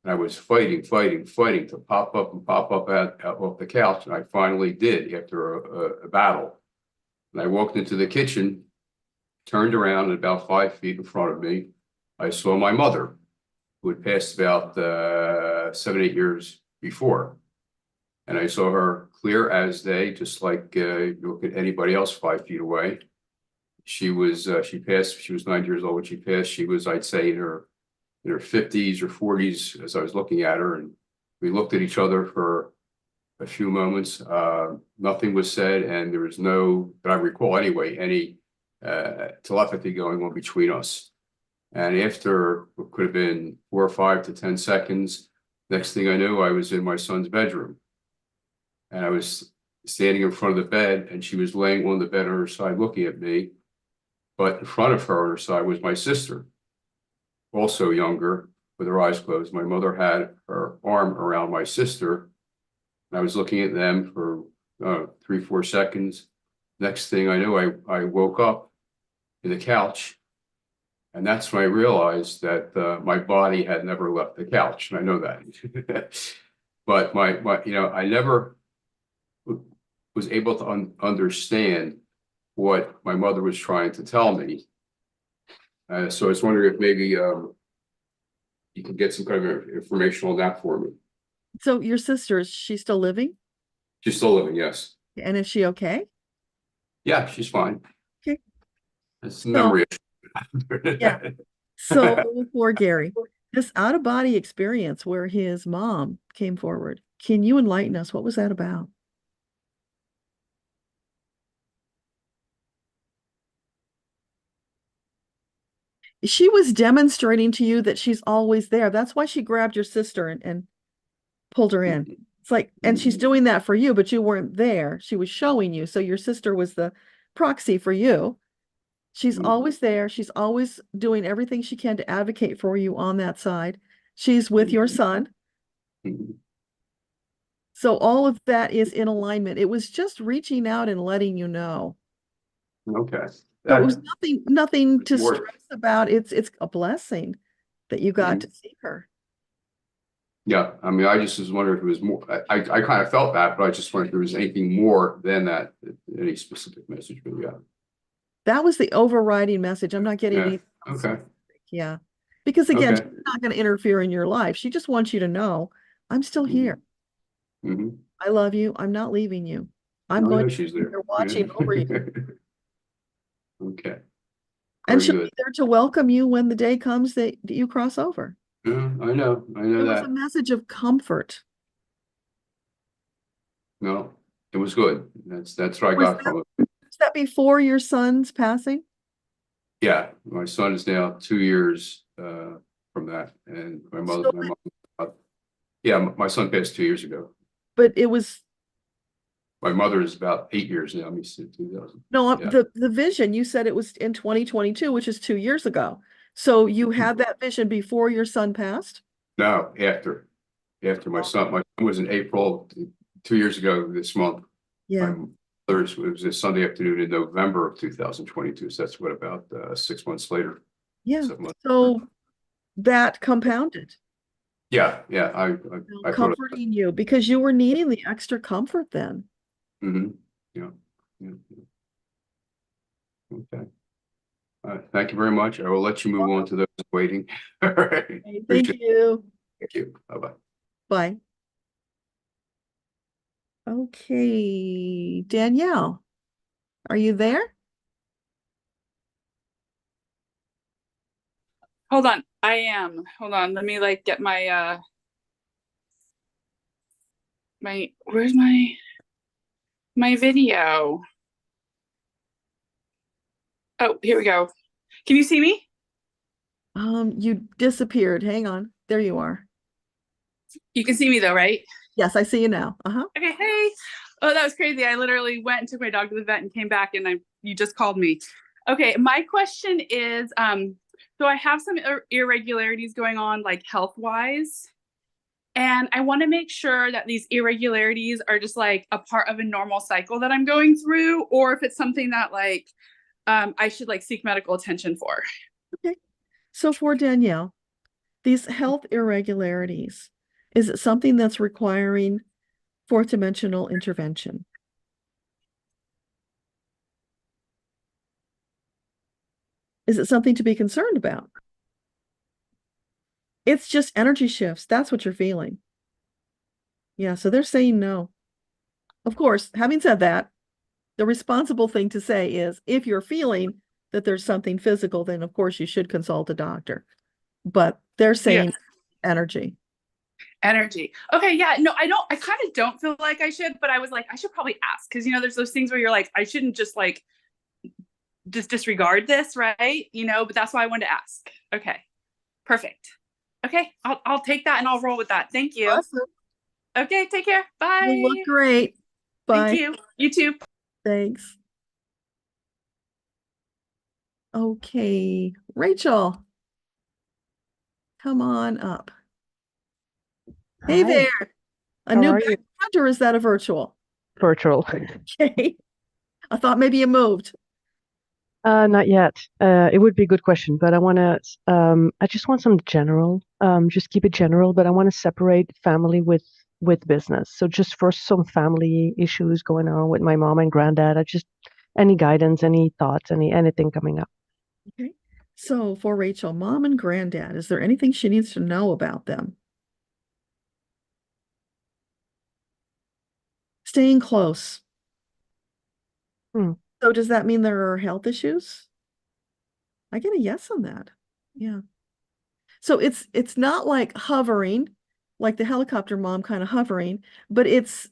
And I was fighting to pop up out off the couch. And I finally did after a battle. And I walked into the kitchen, turned around, and about 5 feet in front of me, I saw my mother, who had passed about 7, 8 years before. And I saw her clear as day, just like you look at anybody else 5 feet away. She passed, she was 9 years old when she passed. She was, I'd say, in her 50s or 40s as I was looking at her. And we looked at each other for a few moments. Nothing was said, and there was no, that I recall anyway, any telepathy going on between us. And after what could have been 4 or 5 to 10 seconds, next thing I knew, I was in my son's bedroom. And I was standing in front of the bed, and she was laying on the bed on her side looking at me. But in front of her on her side was my sister, also younger, with her eyes closed. My mother had her arm around my sister. And I was looking at them for 3, 4 seconds. Next thing I knew, I woke up in the couch. And that's when I realized that my body had never left the couch. And I know that. But I never was able to understand what my mother was trying to tell me. So I was wondering if maybe you can get some kind of information on that for me.
So your sister, is she still living?
She's still living, yes.
And is she okay?
Yeah, she's fine.
Okay.
It's a memory.
Yeah. So for Gary, this out-of-body experience where his mom came forward, can you enlighten us? What was that about? She was demonstrating to you that she's always there. That's why she grabbed your sister and pulled her in. It's like, and she's doing that for you, but you weren't there. She was showing you. So your sister was the proxy for you. She's always there. She's always doing everything she can to advocate for you on that side. She's with your son.
Mhm.
So all of that is in alignment. It was just reaching out and letting you know.
Okay.
So it was
That-
nothing to
more-
stress about. It's a blessing that you got
Mhm.
to see her.
Yeah, I mean, I just was wondering if it was more, I kind of felt that, but I just wondered if there was anything more than that, any specific message, but yeah.
That was the overriding message. I'm not getting
Yeah,
anything else.
okay,
Yeah. Because again,
okay.
she's not going to interfere in your life. She just wants you to know, I'm still here.
Mm-hmm.
I love you. I'm not leaving you. I'm
I
going
know
to
she's
be
there.
here watching over you.
Okay,
And
very
she'll
good.
be there to welcome you when the day comes that you cross over.
Yeah, I know
It was a
that.
message of comfort.
No, it was good. That's what I
Was
got from it.
Was that before your son's passing?
Yeah, my son is now 2 years from that, and
So,
my mom, yeah, my son passed 2 years ago.
but it was
My mother is about 8 years now. Let me see, 2000.
no,
Yeah.
the vision, you said it was in 2022, which is 2 years ago. So you had that vision before your son passed?
No, after my son was in April 2 years ago this month.
Yeah.
My mother's was a Sunday afternoon in November of 2022. So that's what about 6 months later.
Yeah.
7 months.
So that compounded,
Yeah, I thought
comforting you because you were needing the extra comfort then.
yeah. Okay. Thank you very much. I will let you move on to those waiting. All right.
Thank
Appreciate it.
you.
Thank you. Bye-bye.
Bye. Okay, Danielle, are you there?
Hold on, I am. Hold on, let me like get my where's my video? Oh, here we go. Can you see me?
You disappeared. Hang on. There you are.
You can see me though, right?
Yes, I see you now. Uh-huh.
Okay, hey. Oh, that was crazy. I literally went and took my dog to the vet and came back and you just called me. Okay, my question is, so I have some irregularities going on like health-wise. And I want to make sure that these irregularities are just like a part of a normal cycle that I'm going through, or if it's something that like I should like seek medical attention for.
Okay. So for Danielle, these health irregularities, is it something that's requiring fourth dimensional intervention? Is it something to be concerned about? It's just energy shifts. That's what you're feeling. Yeah, so they're saying no. Of course, having said that, the responsible thing to say is if you're feeling that there's something physical, then of course you should consult a doctor. But they're saying energy.
Energy. Okay, yeah. No, I kind of don't feel like I should, but I was like, I should probably ask because there's those things where you're like, I shouldn't just like just disregard this, right? But that's why I wanted to ask. Okay. Perfect. Okay, I'll take that and I'll roll with that. Thank you.
Awesome.
Okay, take care. Bye.
You look great. Bye.
Thank you. You too.
Thanks. Okay, Rachel, come on up. Hey
Hi.
there. A
How
new
are you?
background or is that a virtual?
Virtual.
Okay. I thought maybe you moved.
Not yet. It would be a good question, but I just want some general, just keep it general, but I want to separate family with business. So just first some family issues going on with my mom and granddad. Any guidance, any thoughts, anything coming up.
Okay. So for Rachel, mom and granddad, is there anything she needs to know about them? Staying close. So does that mean there are health issues? I get a yes on that. Yeah. So it's not like hovering, like the helicopter mom kind of hovering, but it's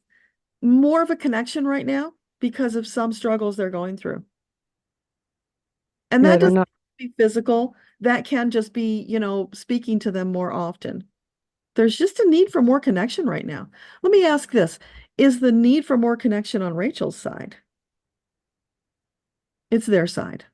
more of a connection right now because of some struggles they're going through. And that doesn't be physical. That can just be, speaking to them more often. There's just a need for more connection right now. Let me ask this. Is the need for more connection on Rachel's side? It's their side.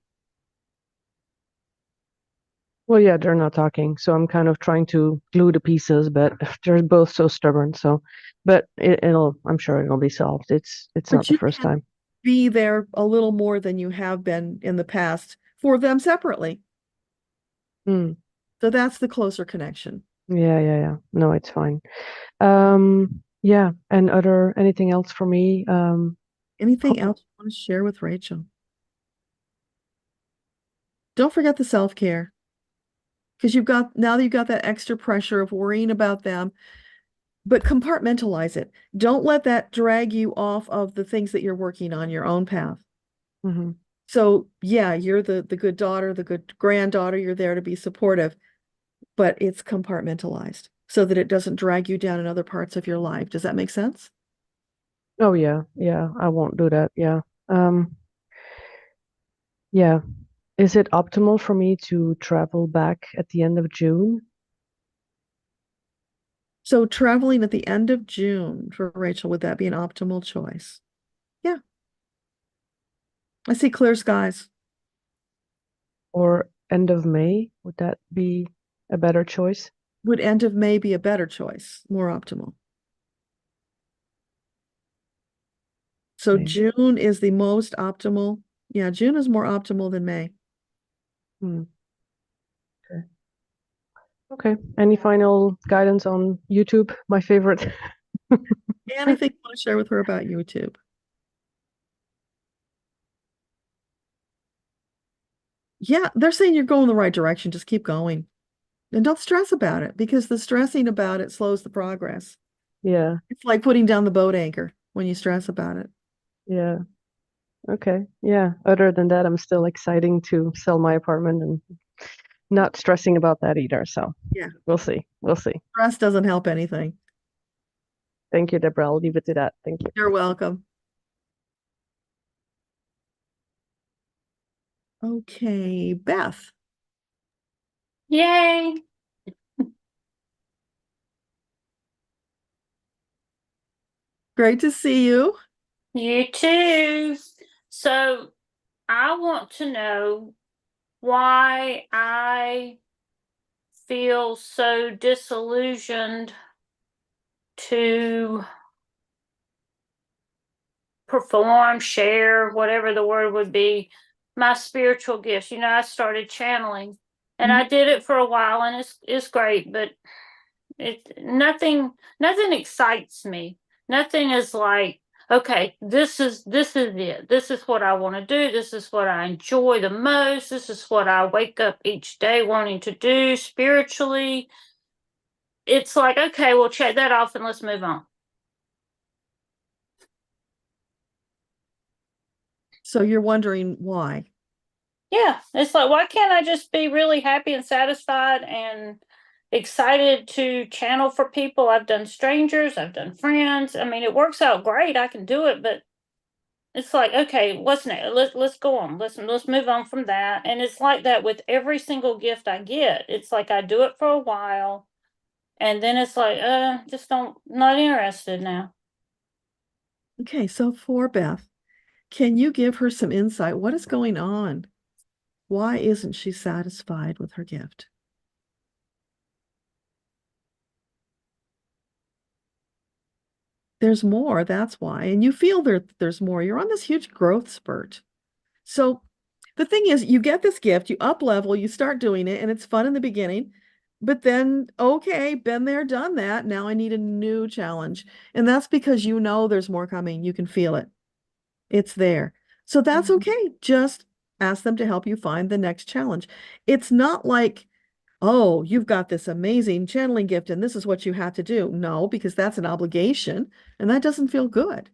Well, yeah, they're not talking, so I'm kind of trying to glue the pieces, but they're both so stubborn. So, but I'm sure it'll be solved. It's not
But
the
you
first
can
time.
be there a little more than you have been in the past for them separately.
Mm.
So that's the closer connection.
Yeah. No, it's fine. Yeah, and anything else for me?
Anything else you want to share with Rachel? Don't forget the self-care. Because now that you've got that extra pressure of worrying about them, but compartmentalize it. Don't let that drag you off of the things that you're working on your own path.
Mm-hmm.
So yeah, you're the good daughter, the good granddaughter, you're there to be supportive, but it's compartmentalized so that it doesn't drag you down in other parts of your life. Does that make sense?
Oh yeah, I won't do that. Yeah. Yeah. Is it optimal for me to travel back at the end of June?
So traveling at the end of June for Rachel, would that be an optimal choice? Yeah. I see clear skies.
Or end of May? Would that be a better choice?
Would end of May be a better choice, more optimal? So
Okay.
June is the most optimal. Yeah, June is more optimal than May.
Hmm. Okay. Any final guidance on YouTube? My favorite.
Anything you want to share with her about YouTube? Yeah, they're saying you're going the right direction. Just keep going. And don't stress about it because the stressing about it slows the progress.
Yeah.
It's like putting down the boat anchor when you stress about it.
Yeah. Okay. Yeah. Other than that, I'm still exciting to sell my apartment and not stressing about that either. So
Yeah,
we'll see. We'll see.
stress doesn't help anything.
Thank you, Deborah. I'll leave it to that. Thank you.
You're welcome. Okay, Beth.
Yay.
Great to see you.
You too. So I want to know why I feel so disillusioned to perform, share, whatever the word would be, my spiritual gifts. I started channeling and I did it for a while and it's great, but nothing excites me. Nothing is like, okay, this is it. This is what I want to do. This is what I enjoy the most. This is what I wake up each day wanting to do spiritually. It's like, okay, we'll check that off and let's move on.
So you're wondering why?
Yeah, it's like, why can't I just be really happy and satisfied and excited to channel for people? I've done strangers, I've done friends. I mean, it works out great. I can do it, but it's like, okay, what's next? Let's go on. Let's move on from that. And it's like that with every single gift I get. It's like I do it for a while, and then it's like, just not interested now.
Okay, so for Beth, can you give her some insight? What is going on? Why isn't she satisfied with her gift? There's more, that's why. And you feel there's more. You're on this huge growth spurt. So the thing is, you get this gift, you up level, you start doing it, and it's fun in the beginning. But then, okay, been there, done that. Now I need a new challenge. And that's because you know there's more coming. You can feel it. It's there. So that's okay. Just ask them to help you find the next challenge. It's not like, oh, you've got this amazing channeling gift and this is what you have to do. No, because that's an obligation and that doesn't feel good.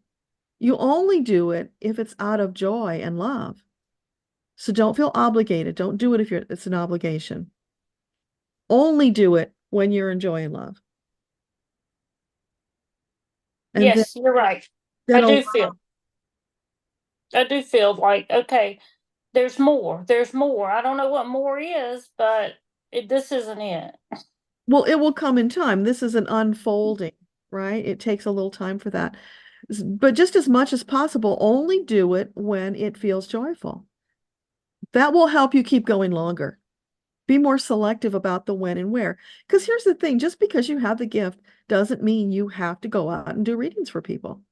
You only do it if it's out of joy and love. So don't feel obligated. Don't do it if it's an obligation. Only do it when you're in joy and love. And
Yes, you're right.
then
I do feel like, okay, there's more. There's more. I don't know what more is, but this isn't it.
well, it will come in time. This is an unfolding, right? It takes a little time for that. But just as much as possible, only do it when it feels joyful. That will help you keep going longer. Be more selective about the when and where. Because here's the thing, just because you have the gift doesn't mean you have to go out and do readings for people.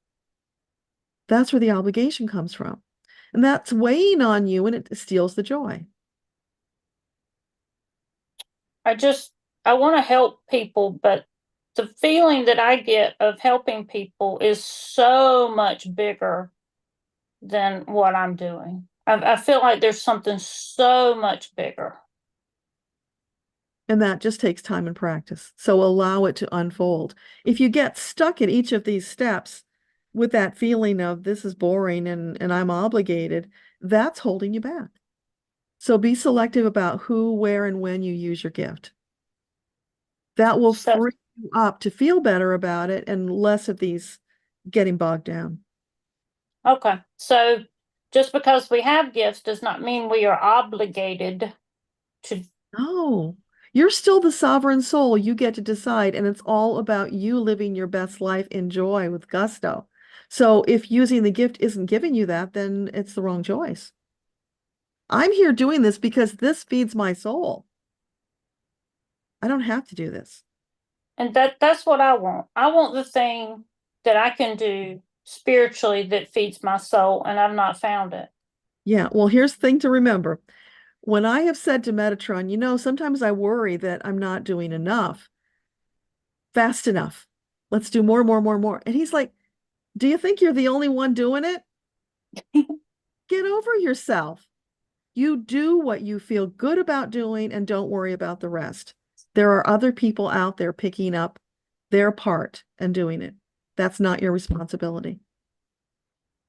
That's where the obligation comes from. And that's weighing on you and it steals the joy.
I want to help people, but the feeling that I get of helping people is so much bigger than what I'm doing. I feel like there's something so much bigger.
And that just takes time and practice. So allow it to unfold. If you get stuck at each of these steps with that feeling of this is boring and I'm obligated, that's holding you back. So be selective about who, where, and when you use your gift. That will free you up to feel better about it and less of these getting bogged down.
Okay. So just because we have gifts does not mean we are obligated to.
No, you're still the sovereign soul. You get to decide, and it's all about you living your best life in joy with gusto. So if using the gift isn't giving you that, then it's the wrong choice. I'm here doing this because this feeds my soul. I don't have to do this.
And that's what I want. I want the thing that I can do spiritually that feeds my soul, and I've not found it.
Yeah, well, here's the thing to remember. When I have said to Metatron, you know, sometimes I worry that I'm not doing enough, fast enough. Let's do more, more, more, more. And he's like, do you think you're the only one doing it? Get over yourself. You do what you feel good about doing and don't worry about the rest. There are other people out there picking up their part and doing it. That's not your responsibility.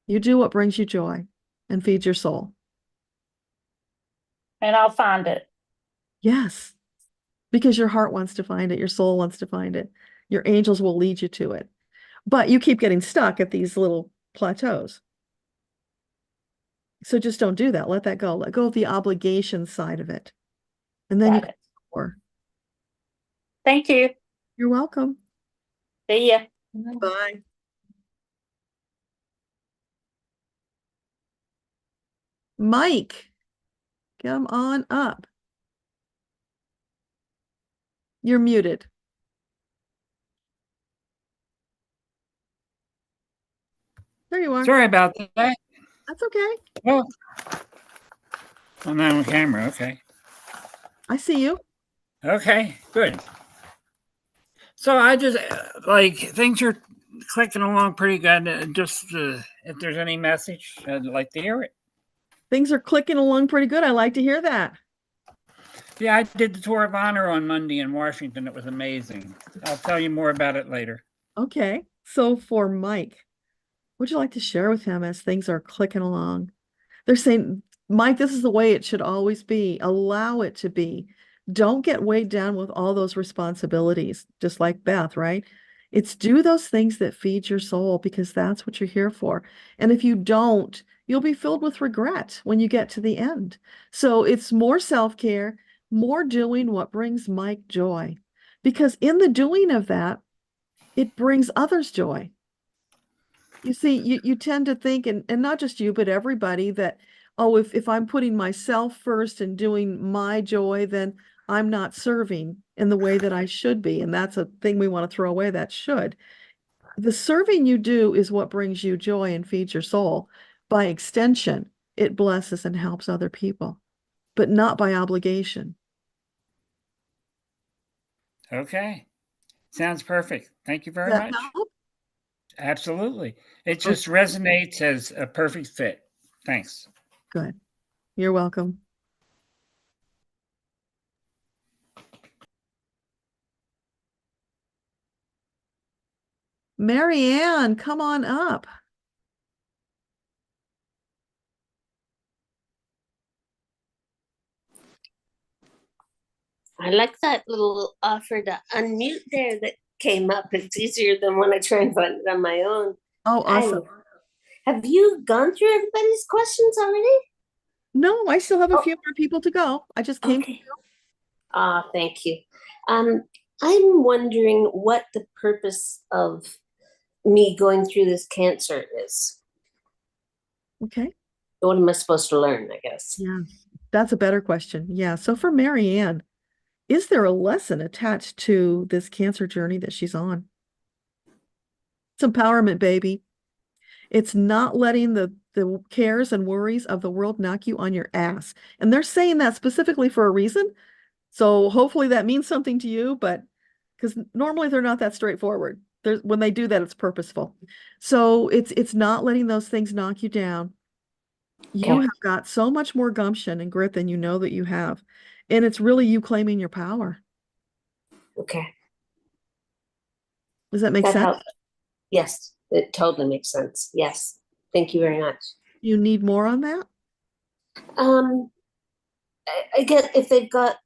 You do what brings you joy and feeds your soul.
And I'll find it.
Yes, because your heart wants to find it. Your soul wants to find it. Your angels will lead you to it. But you keep getting stuck at these little plateaus. So just don't do that. Let that go. Let go of the obligation side of it. And then you can explore.
Thank you.
You're welcome.
See ya.
Bye. Mike, come on up. You're muted. There you are.
Sorry about that.
That's okay.
Oh, I'm not on camera. Okay.
I see you.
Okay, good. So I just like things are clicking along pretty good. If there's any message, I'd like to hear it.
Things are clicking along pretty good. I like to hear that.
Yeah, I did the tour of honor on Monday in Washington. It was amazing. I'll tell you more about it later.
Okay. So for Mike, would you like to share with him as things are clicking along? They're saying, Mike, this is the way it should always be. Allow it to be. Don't get weighed down with all those responsibilities, just like Beth, right? It's do those things that feed your soul because that's what you're here for. And if you don't, you'll be filled with regret when you get to the end. So it's more self-care, more doing what brings Mike joy. Because in the doing of that, it brings others joy. You see, you tend to think, and not just you, but everybody, that, oh, if I'm putting myself first and doing my joy, then I'm not serving in the way that I should be. And that's a thing we want to throw away, that should. The serving you do is what brings you joy and feeds your soul. By extension, it blesses and helps other people, but not by obligation.
Okay. Sounds perfect. Thank you very much.
Help?
Absolutely. It just resonates as a perfect fit. Thanks.
Good. You're welcome. Mary Ann, come on up.
I like that little offer to unmute there that came up. It's easier than when I try and find it on my own.
Oh, awesome.
Have you gone through everybody's questions already?
No, I still have a few more people to go. I just came.
Okay. Thank you. I'm wondering what the purpose of me going through this cancer is.
Okay.
What am I supposed to learn, I guess?
Yeah. That's a better question. Yeah. So for Marianne, is there a lesson attached to this cancer journey that she's on? It's empowerment, baby. It's not letting the cares and worries of the world knock you on your ass. And they're saying that specifically for a reason. So hopefully that means something to you, but because normally they're not that straightforward. When they do that, it's purposeful. So it's not letting those things knock you down. You have got so much more gumption and grit than you know that you have. And it's really you claiming your power.
Okay.
Does that make sense?
Helps. Yes, it totally makes sense. Yes. Thank you very much.
You need more on that?
I get if they've got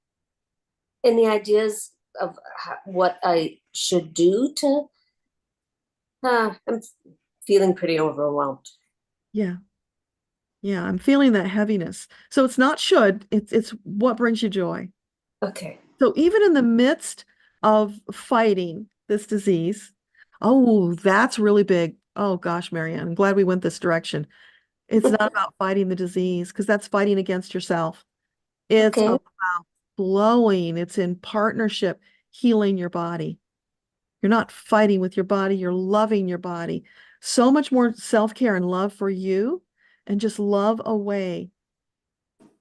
any ideas of what I should do to, I'm feeling pretty overwhelmed.
Yeah. Yeah, I'm feeling that heaviness. So it's not should, it's what brings you joy.
Okay.
So even in the midst of fighting this disease, oh, that's really big. Oh gosh, Marianne, I'm glad we went this direction. It's not about fighting the disease because that's fighting against yourself. It's about flowing. It's in partnership, healing your body. You're not fighting with your body. You're loving your body. So much more self-care and love for you, and just love away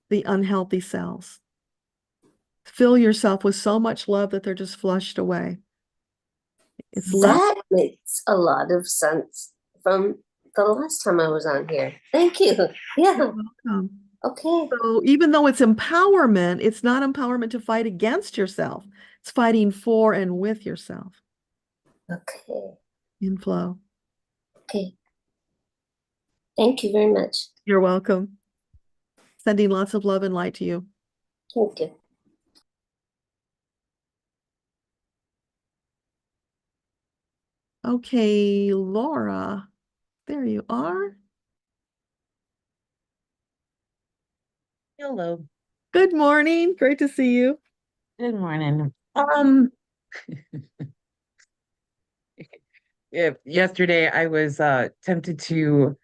the unhealthy cells. Fill yourself with so much love that they're just flushed away. It's
that makes a lot of sense from the last time I was on here. Thank you. Yeah.
You're welcome.
Okay.
So even though it's empowerment, it's not empowerment to fight against yourself. It's fighting for and with yourself.
Okay.
In flow.
Okay. Thank you very much.
You're welcome. Sending lots of love and light to you.
Thank you.
Okay, Laura, there you are.
Hello.
Good morning. Great to see you.
Good morning. Yesterday I was tempted to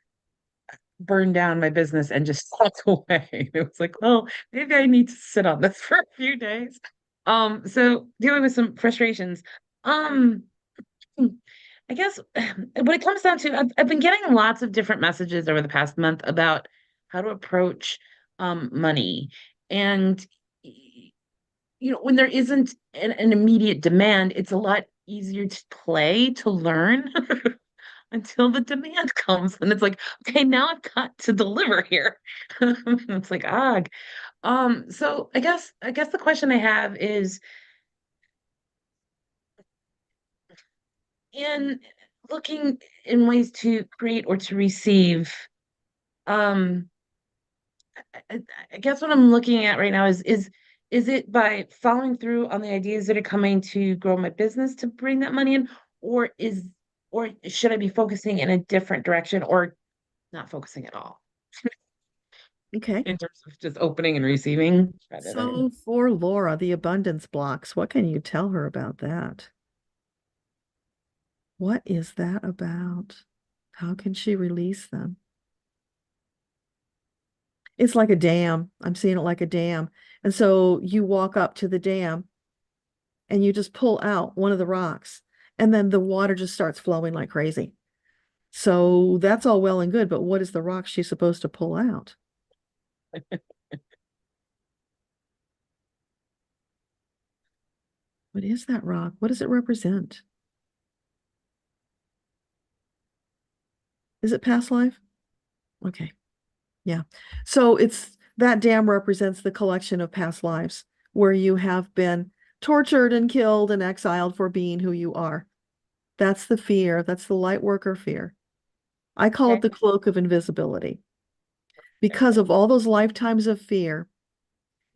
burn down my business and just walk away. It was like, well, maybe I need to sit on this for a few days. So dealing with some frustrations. I guess what it comes down to, I've been getting lots of different messages over the past month about how to approach money. And when there isn't an immediate demand, it's a lot easier to play, to learn until the demand comes. And it's like, okay, now I've got to deliver here. It's like, so I guess the question I have is, in looking in ways to create or to receive, I guess what I'm looking at right now is it by following through on the ideas that are coming to grow my business to bring that money in, or should I be focusing in a different direction, or not focusing at all?
Okay.
In terms of just opening and receiving.
So for Laura, the abundance blocks, what can you tell her about that? What is that about? How can she release them? It's like a dam. I'm seeing it like a dam. And so you walk up to the dam and you just pull out one of the rocks, and then the water just starts flowing like crazy. So that's all well and good, but what is the rock she's supposed to pull out? What is that rock? What does it represent? Is it past life? Okay. Yeah. So that dam represents the collection of past lives where you have been tortured and killed and exiled for being who you are. That's the fear. That's the Lightworker fear. I call it the cloak of invisibility. Because of all those lifetimes of fear,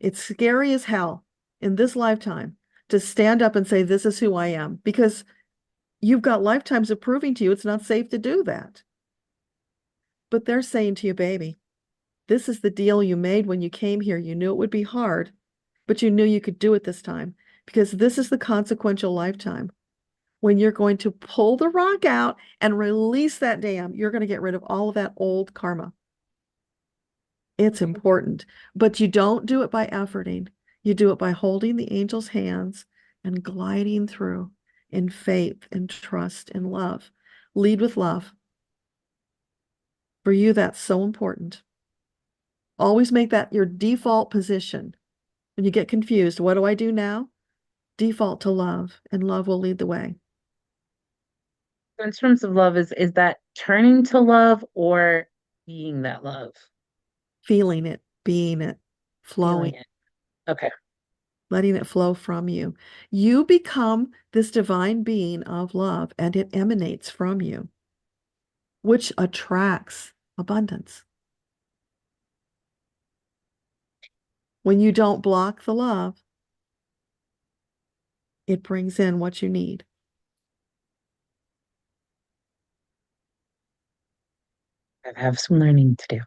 it's scary as hell in this lifetime to stand up and say, this is who I am, because you've got lifetimes of proving to you it's not safe to do that. But they're saying to you, baby, this is the deal you made when you came here. You knew it would be hard, but you knew you could do it this time, because this is the consequential lifetime. When you're going to pull the rock out and release that dam, you're going to get rid of all of that old karma. It's important, but you don't do it by efforting. You do it by holding the angel's hands and gliding through in faith and trust and love. Lead with love. For you, that's so important. Always make that your default position. When you get confused, what do I do now? Default to love, and love will lead the way.
In terms of love, is that turning to love or being that love?
Feeling it, being it, flowing.
Feeling it. Okay.
Letting it flow from you. You become this divine being of love, and it emanates from you, which attracts abundance. When you don't block the love, it brings in what you need.
I have some learning to do.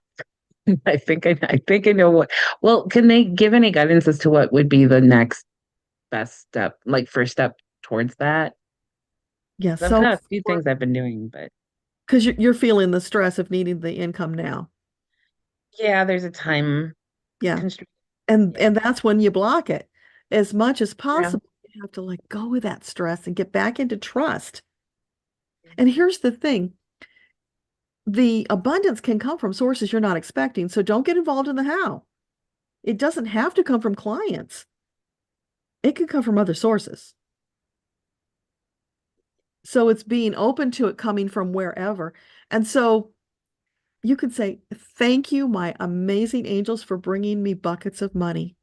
I think I know what. Well, can they give any guidance as to what would be the next best step, like first step towards that?
Yeah,
I've
so
got a few things I've been doing, but
because you're feeling the stress of needing the income now.
yeah, there's a time constraint.
And that's when you block it. As much as possible, you have to let go of that stress and get back into trust. And here's the thing. The abundance can come from sources you're not expecting, so don't get involved in the how. It doesn't have to come from clients. It can come from other sources. So it's being open to it coming from wherever. And so you could say, thank you, my amazing angels, for bringing me buckets of money.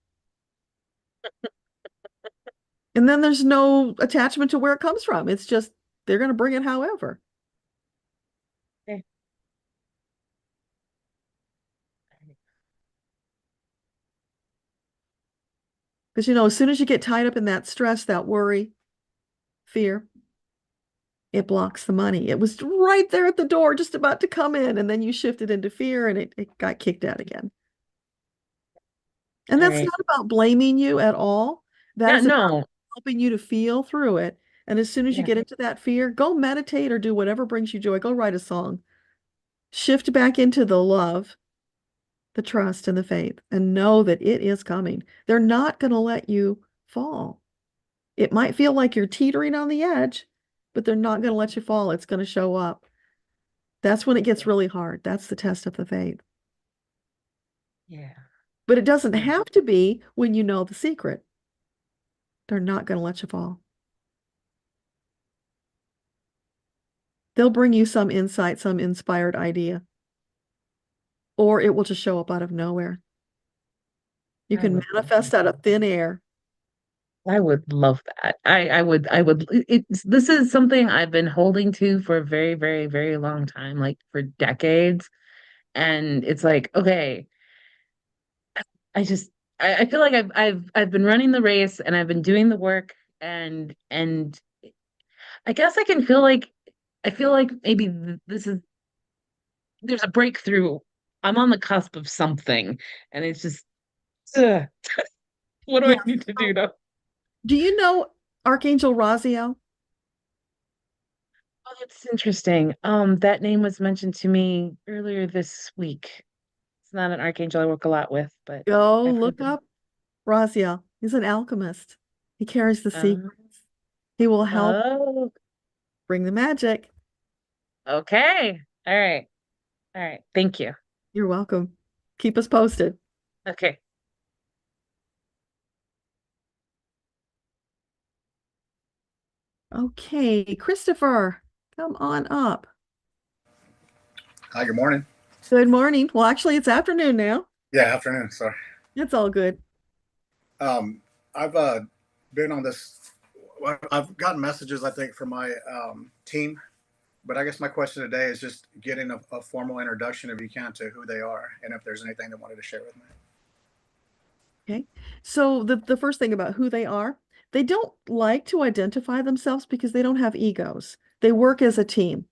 And then there's no attachment to where it comes from. It's just, they're going to bring it however.
Okay.
Because, as soon as you get tied up in that stress, that worry, fear, it blocks the money. It was right there at the door, just about to come in. And then you shifted into fear and it got kicked out again. And that's not about blaming you at all. That is about helping you to feel through it. And as soon as you get into that fear, go meditate or do whatever brings you joy. Go write a song. Shift back into the love, the trust, and the faith, and know that it is coming. They're not going to let you fall. It might feel like you're teetering on the edge, but they're not going to let you fall. It's going to show up. That's when it gets really hard. That's the test of the faith.
Yeah.
But it doesn't have to be when you know the secret. They're not going to let you fall. They'll bring you some insight, some inspired idea, or it will just show up out of nowhere. You can manifest out of thin air.
I would love that. I would, this is something I've been holding to for a very, very, very long time, like for decades. And it's like, okay, I feel like I've been running the race and I've been doing the work and I guess I feel like maybe there's a breakthrough. I'm on the cusp of something and it's just, what do I need to do now?
Do you know Archangel Raziel?
Oh, that's interesting. That name was mentioned to me earlier this week. It's not an archangel I work a lot with, but
Go look up Raziel. He's an alchemist. He carries the secrets. He will help bring the magic.
Okay. All right. All right. Thank you.
You're welcome. Keep us posted.
Okay.
Okay, Christopher, come on up.
Hi, good morning.
Good morning. Well, actually, it's afternoon now.
Yeah, afternoon. Sorry.
It's all good.
I've been on this. I've gotten messages, I think, from my team, but I guess my question today is just getting a formal introduction, if you can, to who they are and if there's anything they wanted to share with me.
Okay. So the first thing about who they are, they don't like to identify themselves because they don't have egos. They work as a team.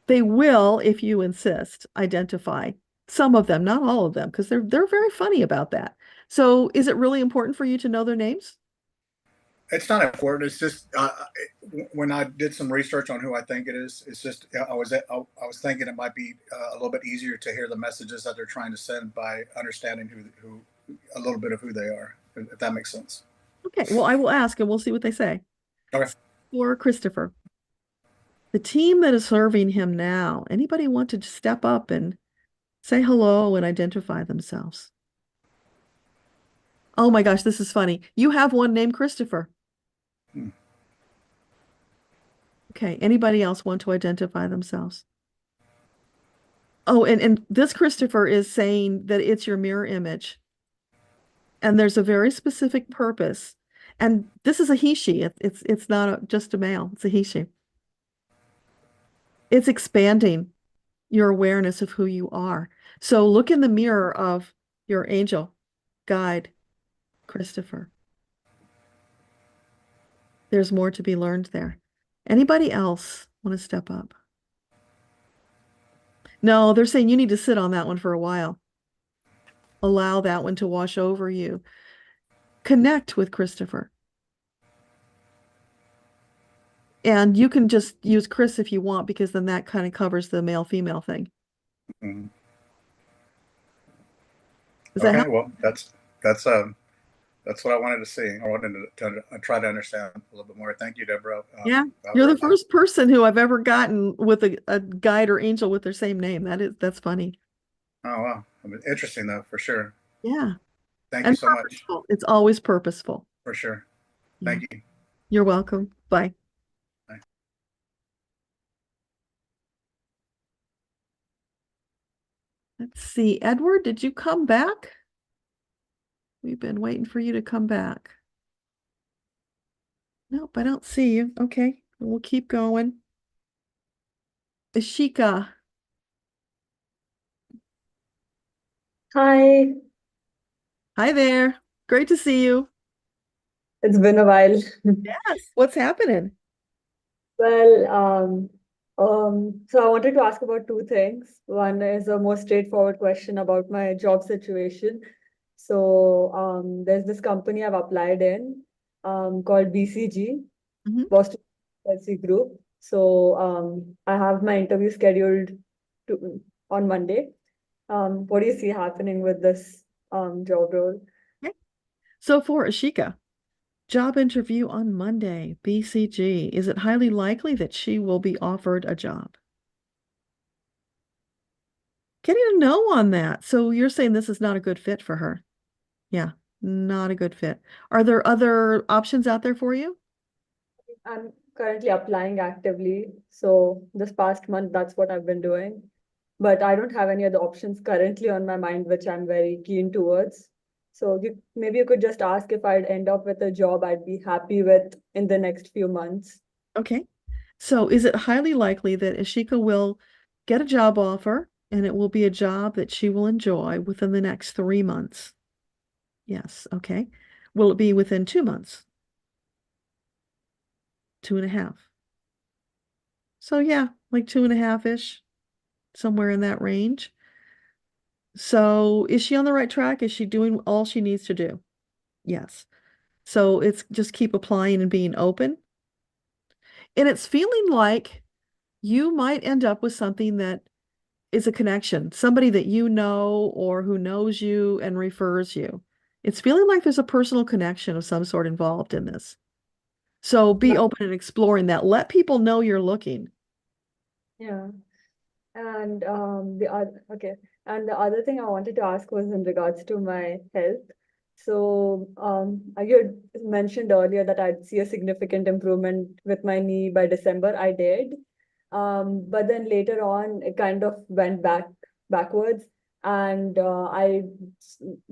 They will, if you insist, identify some of them, not all of them, because they're very funny about that. So is it really important for you to know their names?
It's not important. It's just when I did some research on who I think it is, it's just I was thinking it might be a little bit easier to hear the messages that they're trying to send by understanding who a little bit of who they are, if that makes sense.
Okay, well, I will ask and we'll see what they say.
Okay.
For Christopher, the team that is serving him now, anybody want to step up and say hello and identify themselves? Oh my gosh, this is funny. You have one named Christopher. Okay, anybody else want to identify themselves? Oh, and this Christopher is saying that it's your mirror image. And there's a very specific purpose. And this is a he, she. It's not just a male. It's a he, she. It's expanding your awareness of who you are. So look in the mirror of your angel, guide, Christopher. There's more to be learned there. Anybody else want to step up? No, they're saying you need to sit on that one for a while. Allow that one to wash over you. Connect with Christopher. And you can just use Chris if you want, because then that kind of covers the male-female thing.
Mm-hmm.
Okay,
well, that's what I wanted to see. I wanted to try to understand a little bit more. Thank you, Deborah.
Yeah, you're the first person who I've ever gotten with a guide or angel with their same name. That's funny.
Oh, wow. I mean, interesting, though, for sure.
Yeah.
Thank you so much.
It's always purposeful.
For sure. Thank you.
You're welcome. Bye.
Bye.
Let's see. Edward, did you come back? We've been waiting for you to come back. Nope, I don't see you. Okay, we'll keep going. Ashika.
Hi,
Hi there. Great to see you.
it's been a while.
Yes. What's happening?
Well, so I wanted to ask about two things. One is a more straightforward question about my job situation. So, there's this company I've applied in, called BCG, Boston Consultancy Group. So, I have my interview scheduled on Monday. What do you see happening with this job role?
Okay. So for Ashika, job interview on Monday, BCG. Is it highly likely that she will be offered a job? Getting a no on that. So you're saying this is not a good fit for her. Yeah, not a good fit. Are there other options out there for you?
I'm currently applying actively. So this past month, that's what I've been doing. But I don't have any other options currently on my mind, which I'm very keen towards. So maybe you could just ask if I'd end up with a job I'd be happy with in the next few months.
Okay. So is it highly likely that Ashika will get a job offer and it will be a job that she will enjoy within the next 3 months? Yes. Okay. Will it be within 2 months? 2.5. So yeah, like 2.5-ish, somewhere in that range. So is she on the right track? Is she doing all she needs to do? Yes. So it's just keep applying and being open. And it's feeling like you might end up with something that is a connection, somebody that you know or who knows you and refers you. It's feeling like there's a personal connection of some sort involved in this. So be open and exploring that. Let people know you're looking.
Yeah. And And the other thing I wanted to ask was in regards to my health. So you had mentioned earlier that I'd see a significant improvement with my knee by December. I did. But then later on, it kind of went backwards. And I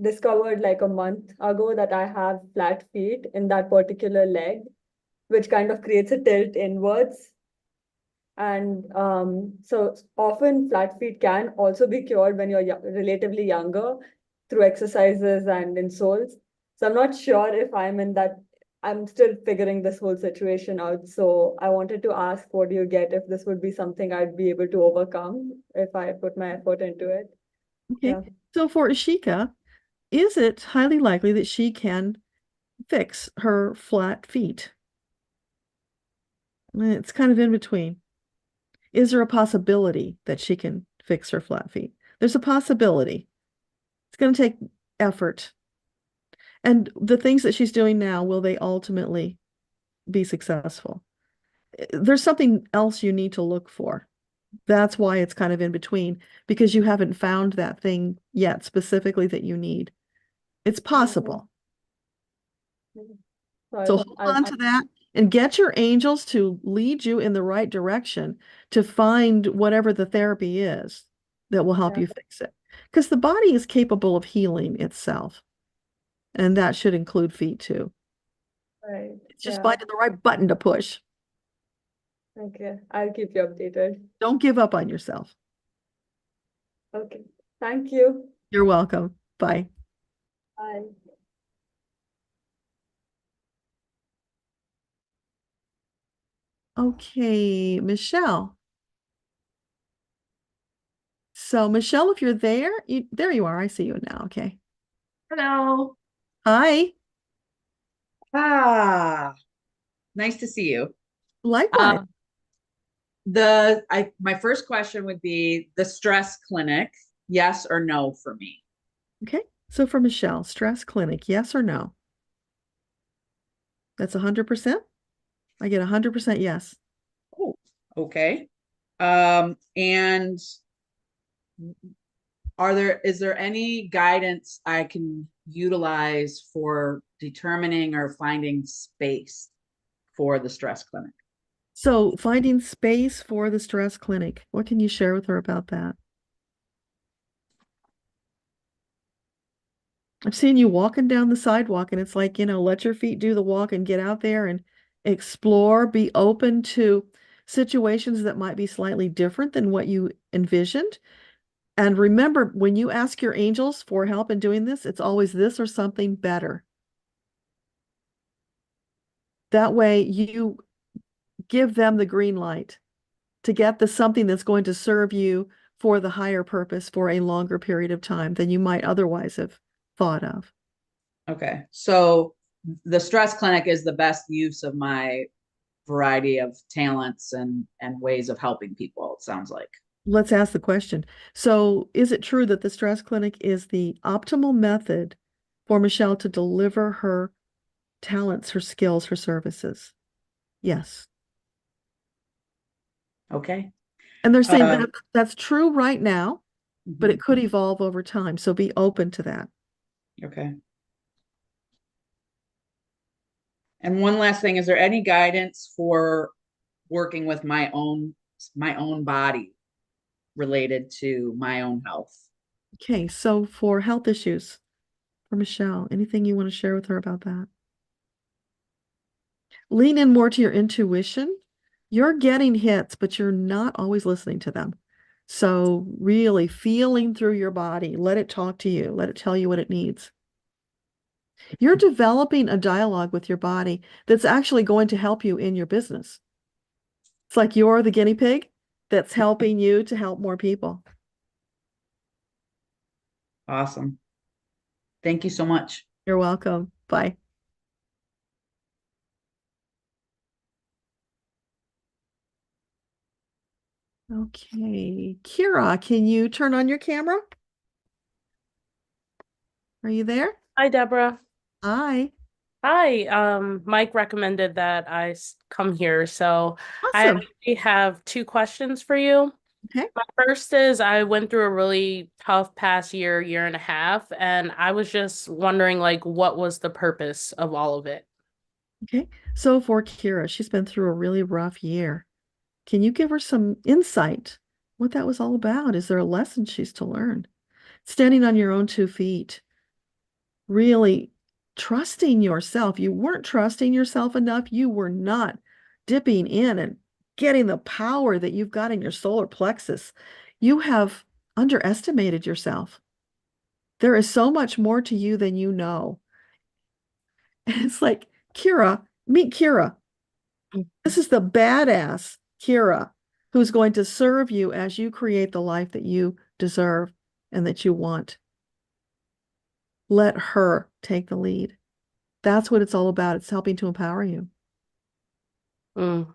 discovered like a month ago that I have flat feet in that particular leg, which kind of creates a tilt inwards. And so often flat feet can also be cured when you're relatively younger through exercises and insoles. So I'm not sure if I'm still figuring this whole situation out. So I wanted to ask, what do you get if this would be something I'd be able to overcome if I put my effort into it?
Okay.
Yeah.
So for Ashika, is it highly likely that she can fix her flat feet? It's kind of in between. Is there a possibility that she can fix her flat feet? There's a possibility. It's going to take effort. And the things that she's doing now, will they ultimately be successful? There's something else you need to look for. That's why it's kind of in between, because you haven't found that thing yet specifically that you need. It's possible. So hold on to that and get your angels to lead you in the right direction to find whatever the therapy is that will help you fix it. Because the body is capable of healing itself. And that should include feet too.
Right.
It's just finding the right button to push.
Okay, I'll keep you updated.
Don't give up on yourself.
Okay, thank you.
You're welcome. Bye.
Bye.
Okay, Michelle. So Michelle, if you're there, there you are. I see you now. Okay.
Hello.
Hi.
Nice to see you.
Likewise.
My first question would be the stress clinic, yes or no for me?
Okay. So for Michelle, stress clinic, yes or no? That's 100%. I get 100% yes.
Oh, okay. And is there any guidance I can utilize for determining or finding space for the stress clinic?
So finding space for the stress clinic, what can you share with her about that? I've seen you walking down the sidewalk and it's like, let your feet do the walk and get out there and explore, be open to situations that might be slightly different than what you envisioned. And remember, when you ask your angels for help in doing this, it's always this or something better. That way you give them the green light to get the something that's going to serve you for the higher purpose for a longer period of time than you might otherwise have thought of.
Okay. So the stress clinic is the best use of my variety of talents and ways of helping people, it sounds like.
Let's ask the question. So is it true that the stress clinic is the optimal method for Michelle to deliver her talents, her skills, her services? Yes.
Okay.
And they're saying that that's true right now, but it could evolve over time. So be open to that.
Okay. And one last thing, is there any guidance for working with my own body related to my own health?
Okay, so for health issues for Michelle, anything you want to share with her about that? Lean in more to your intuition. You're getting hits, but you're not always listening to them. So really feeling through your body, let it talk to you, let it tell you what it needs. You're developing a dialogue with your body that's actually going to help you in your business. It's like you're the guinea pig that's helping you to help more people.
Awesome. Thank you so much.
You're welcome. Bye. Okay, Kira, can you turn on your camera? Are you there?
Hi, Deborah.
Hi.
Hi. Mike recommended that I come here, so I
Awesome.
actually have two questions for you.
Okay.
My first is I went through a really tough past year, year and a half, and I was just wondering, like, what was the purpose of all of it?
Okay, so for Kira, she's been through a really rough year. Can you give her some insight what that was all about? Is there a lesson she's to learn? Standing on your own 2 feet, really trusting yourself. You weren't trusting yourself enough. You were not dipping in and getting the power that you've got in your solar plexus. You have underestimated yourself. There is so much more to you than you know. And it's like, Kira, meet Kira. This is the badass Kira who's going to serve you as you create the life that you deserve and that you want. Let her take the lead. That's what it's all about. It's helping to empower you.
Mm.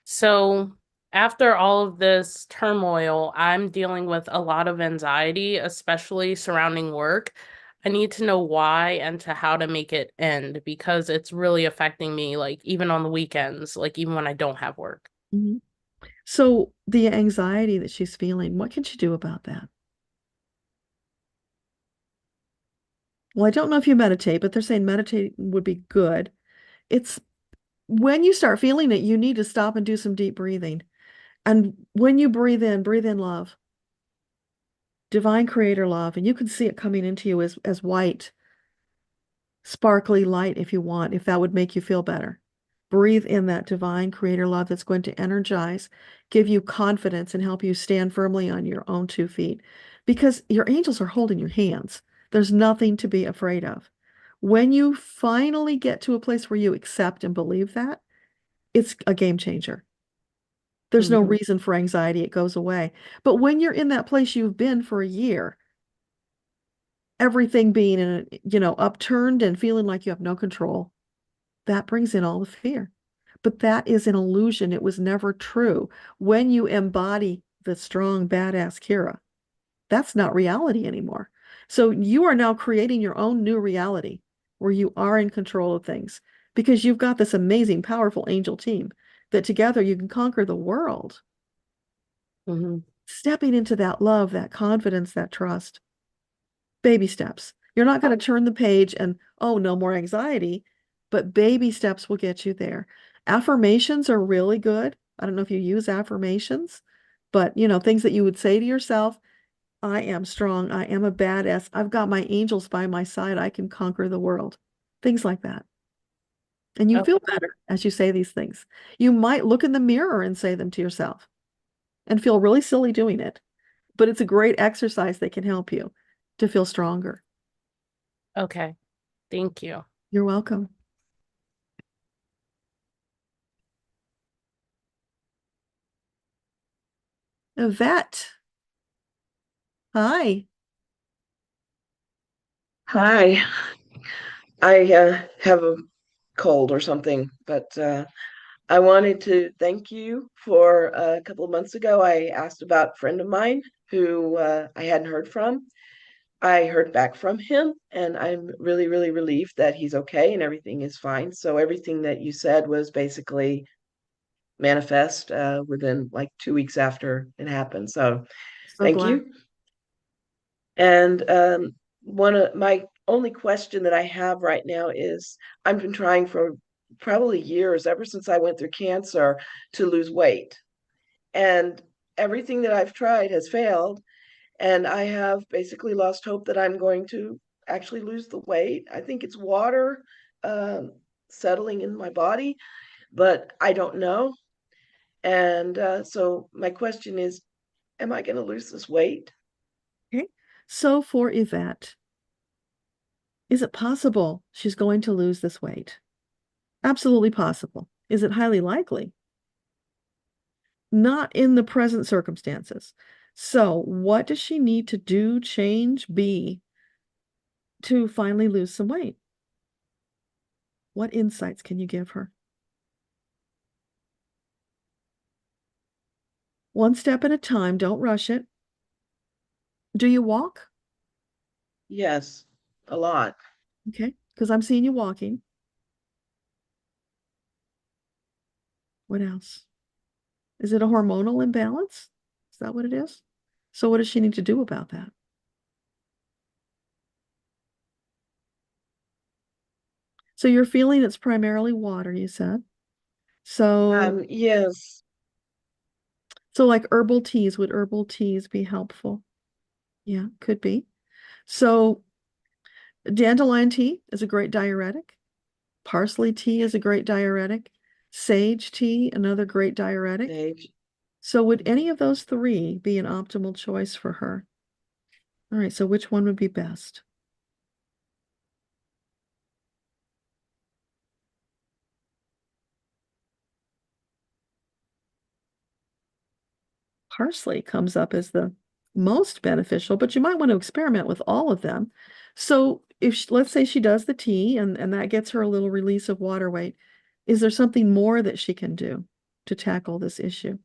So after all of this turmoil, I'm dealing with a lot of anxiety, especially surrounding work. I need to know why and to how to make it end because it's really affecting me, like even on the weekends, like even when I don't have work.
Mhm. So the anxiety that she's feeling, what can she do about that? Well, I don't know if you meditate, but they're saying meditate would be good. It's when you start feeling it, you need to stop and do some deep breathing. And when you breathe in love, divine creator love, and you can see it coming into you as white, sparkly light if you want, if that would make you feel better. Breathe in that divine creator love that's going to energize, give you confidence, and help you stand firmly on your own 2 feet. Because your angels are holding your hands. There's nothing to be afraid of. When you finally get to a place where you accept and believe that, it's a game changer. There's no reason for anxiety. It goes away. But when you're in that place you've been for a year, everything being upturned and feeling like you have no control, that brings in all the fear. But that is an illusion. It was never true. When you embody the strong, badass Kira, that's not reality anymore. So you are now creating your own new reality where you are in control of things because you've got this amazing, powerful angel team that together you can conquer the world. Stepping into that love, that confidence, that trust. Baby steps. You're not going to turn the page and, oh, no more anxiety, but baby steps will get you there. Affirmations are really good. I don't know if you use affirmations, but things that you would say to yourself, I am strong. I am a badass. I've got my angels by my side. I can conquer the world. Things like that. And you feel better as you say these things. You might look in the mirror and say them to yourself and feel really silly doing it, but it's a great exercise that can help you to feel stronger.
Okay. Thank you.
You're welcome. Yvette. Hi.
Hi. I have a cold or something, but I wanted to thank you for a couple of months ago. I asked about a friend of mine who I hadn't heard from. I heard back from him, and I'm really, really relieved that he's okay and everything is fine. So everything that you said was basically manifest within like 2 weeks after it happened. So thank
glad.
you. And one of my only question that I have right now is I've been trying for probably years, ever since I went through cancer, to lose weight. And everything that I've tried has failed. And I have basically lost hope that I'm going to actually lose the weight. I think it's water settling in my body, but I don't know. And so my question is, am I going to lose this weight?
Okay. So for Yvette, is it possible she's going to lose this weight? Absolutely possible. Is it highly likely? Not in the present circumstances. So what does she need to do, change, be to finally lose some weight? What insights can you give her? One step at a time. Don't rush it. Do you walk?
Yes, a lot.
Okay, because I'm seeing you walking. What else? Is it a hormonal imbalance? Is that what it is? So what does she need to do about that? So you're feeling it's primarily water, you said. So
yes.
So like herbal teas, would herbal teas be helpful? Yeah, could be. So dandelion tea is a great diuretic. Parsley tea is a great diuretic. Sage tea, another great diuretic.
Sage.
So would any of those 3 be an optimal choice for her? All right, so which one would be best? Parsley comes up as the most beneficial, but you might want to experiment with all of them. So let's say she does the tea and that gets her a little release of water weight, is there something more that she can do to tackle this issue?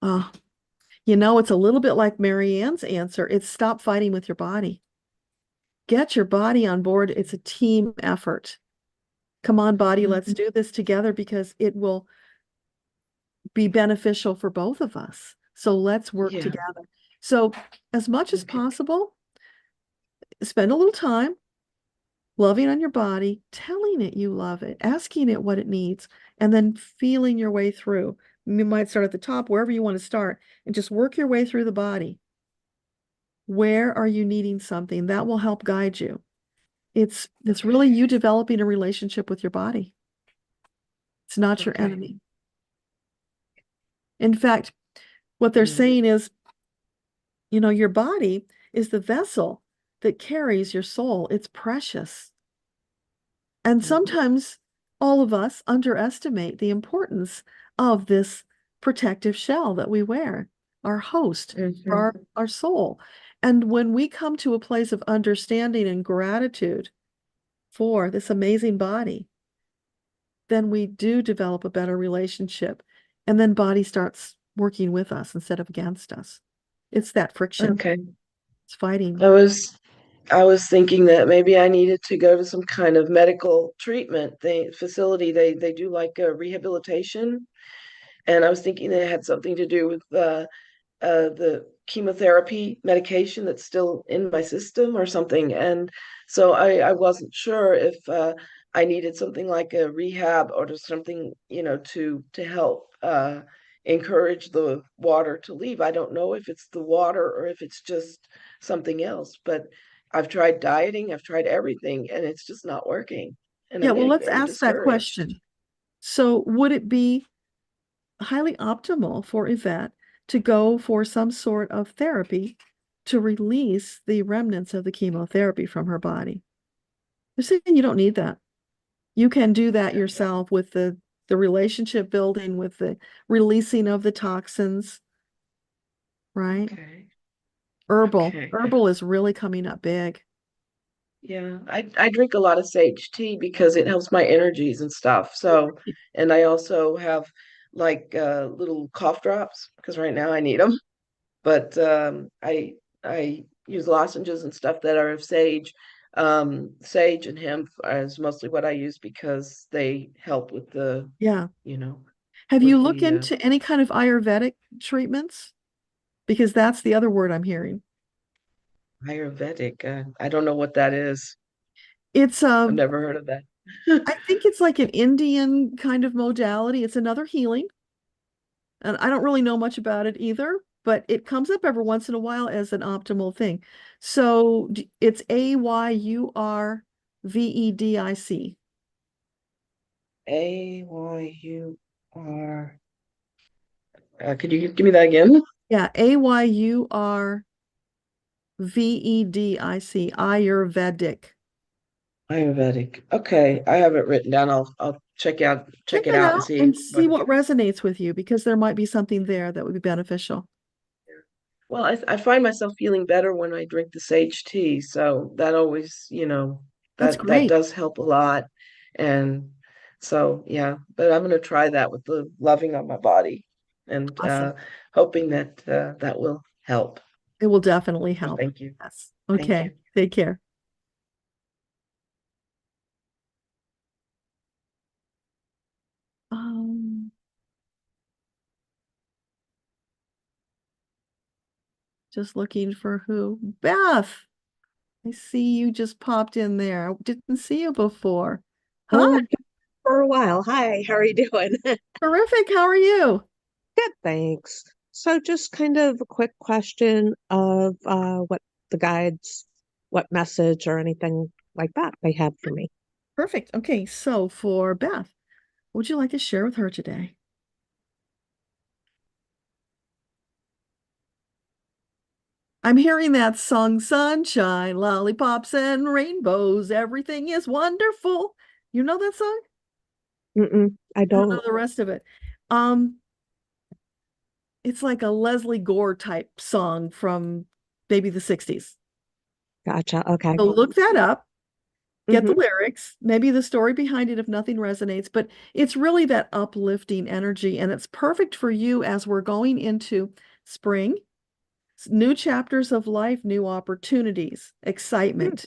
It's a little bit like Marianne's answer. It's stop fighting with your body. Get your body on board. It's a team effort. Come on, body, let's do this together because it will be beneficial for both of us. So let's work together. So as much as possible, spend a little time loving on your body, telling it you love it, asking it what it needs, and then feeling your way through. You might start at the top, wherever you want to start, and just work your way through the body. Where are you needing something? That will help guide you. It's really you developing a relationship with your body. It's not your enemy. In fact, what they're saying is, your body is the vessel that carries your soul. It's precious. And sometimes all of us underestimate the importance of this protective shell that we wear, our host for our soul. And when we come to a place of understanding and gratitude for this amazing body, then we do develop a better relationship. And then body starts working with us instead of against us. It's that friction.
Okay.
It's fighting.
I was thinking that maybe I needed to go to some kind of medical treatment facility. They do like a rehabilitation. And I was thinking it had something to do with the chemotherapy medication that's still in my system or something. And so I wasn't sure if I needed something like a rehab or just something, to help encourage the water to leave. I don't know if it's the water or if it's just something else, but I've tried dieting, I've tried everything, and it's just not working. And
Yeah,
I'm
well,
getting
let's
very
ask that
discouraged.
question. So would it be highly optimal for Yvette to go for some sort of therapy to release the remnants of the chemotherapy from her body? They're saying you don't need that. You can do that yourself with the relationship building, with the releasing of the toxins, right?
Okay.
Herbal is really coming up big.
Yeah, I drink a lot of sage tea because it helps my energies and stuff. So, and I also have like little cough drops because right now I need them. But I use lozenges and stuff that are of sage. Sage and hemp is mostly what I use because they help with the,
Yeah. Have
with
you looked
the
into any kind of Ayurvedic treatments? Because that's the other word I'm hearing.
Ayurvedic. I don't know what that is.
It's
I've never heard of that.
I think it's like an Indian kind of modality. It's another healing. And I don't really know much about it either, but it comes up every once in a while as an optimal thing. So it's Ayurvedic.
Ayur. Could you give me that again?
Yeah, Ayurvedic, Ayurvedic.
Ayurvedic. Okay, I have it written down. I'll check it out and see
what resonates with you, because there might be something there that would be beneficial.
Well, I find myself feeling better when I drink the sage tea, so that always,
That's
that
great.
does help a lot. And so, yeah, but I'm going to try that with the loving on my body and
Awesome.
hoping that that will help.
It will definitely help.
Thank you.
Yes.
Thank
Okay.
you.
Take care. Just looking for who? Beth. I see you just popped in there. I didn't see you before. Hi.
Oh, for a while. Hi, how are you doing?
Terrific. How are you?
Good, thanks. So just kind of a quick question of what the guides, what message or anything like that they had for me.
Perfect. Okay, so for Beth, what would you like to share with her today? I'm hearing that song, Sunshine, Lollipops and Rainbows, Everything is Wonderful. You know that song?
I
I don't know
don't.
the rest of it. It's like a Leslie Gore type song from maybe the 60s.
Gotcha. Okay.
So look that up, get the
Mhm.
lyrics, maybe the story behind it if nothing resonates, but it's really that uplifting energy. And it's perfect for you as we're going into spring, new chapters of life, new opportunities, excitement,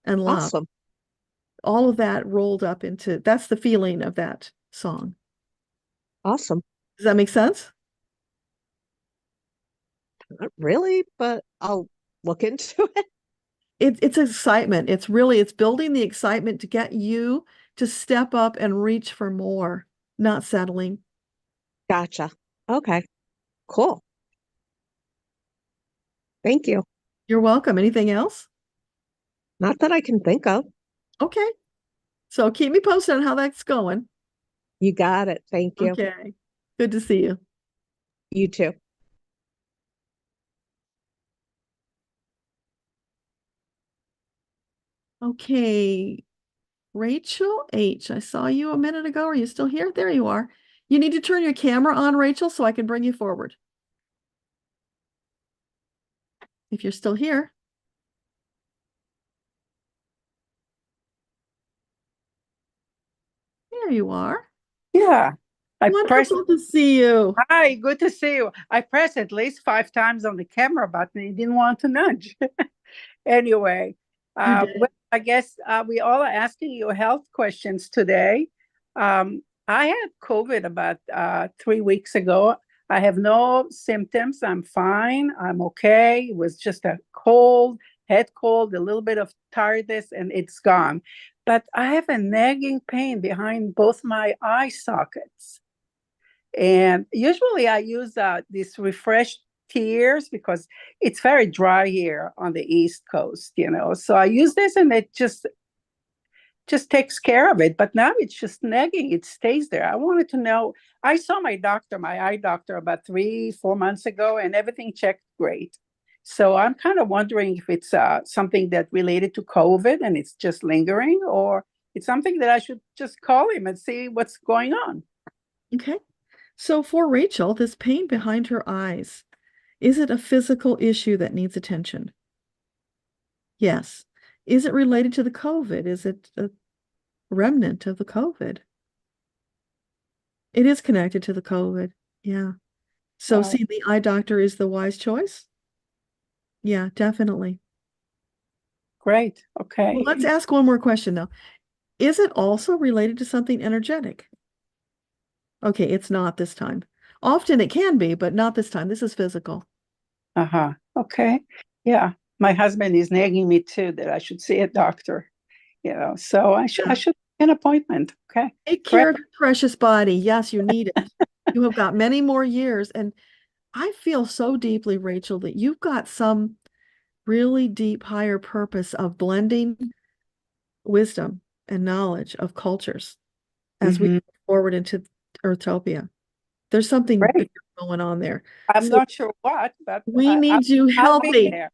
and love.
Awesome.
All of that rolled up into, that's the feeling of that song.
Awesome.
Does that make sense?
Not really, but I'll look into it.
It's excitement. It's building the excitement to get you to step up and reach for more, not settling.
Gotcha. Okay. Cool. Thank you.
You're welcome. Anything else?
Not that I can think of.
Okay. So keep me posted on how that's going.
You got it. Thank you.
Okay. Good to see you.
You too.
Okay. Rachel H. I saw you a minute ago. Are you still here? There you are. You need to turn your camera on, Rachel, so I can bring you forward. If you're still here. There you are.
Yeah. I pressed.
Wonderful to see you.
Hi, good to see you. I pressed at least 5 times on the camera button. You didn't want to nudge. Anyway, well, I guess we all are asking you health questions today. I had COVID about 3 weeks ago. I have no symptoms. I'm fine. I'm okay. It was just a cold, head cold, a little bit of tiredness, and it's gone. But I have a nagging pain behind both my eye sockets. And usually I use these refreshed tears because it's very dry here on the East Coast, So I use this and it just takes care of it. But now it's just nagging. It stays there. I wanted to know. I saw my eye doctor, about 3-4 months ago, and everything checked great. So I'm kind of wondering if it's something that related to COVID and it's just lingering, or it's something that I should just call him and see what's going on.
Okay. So for Rachel, this pain behind her eyes, is it a physical issue that needs attention? Yes. Is it related to the COVID? Is it a remnant of the COVID? It is connected to the COVID. Yeah. So see, the eye doctor is the wise choice. Yeah, definitely.
Great. Okay.
Well, let's ask one more question though. Is it also related to something energetic? Okay, it's not this time. Often it can be, but not this time. This is physical.
Uh-huh. Okay. Yeah. My husband is nagging me too that I should see a doctor, so I should make an appointment. Okay.
Take care of your precious body. Yes, you need it. You have got many more years. And I feel so deeply, Rachel, that you've got some really deep higher purpose of blending wisdom and knowledge of cultures as we move forward into Earthtopia. There's something big going on there.
I'm not sure what, but
we need you
I'll be
helping.
there.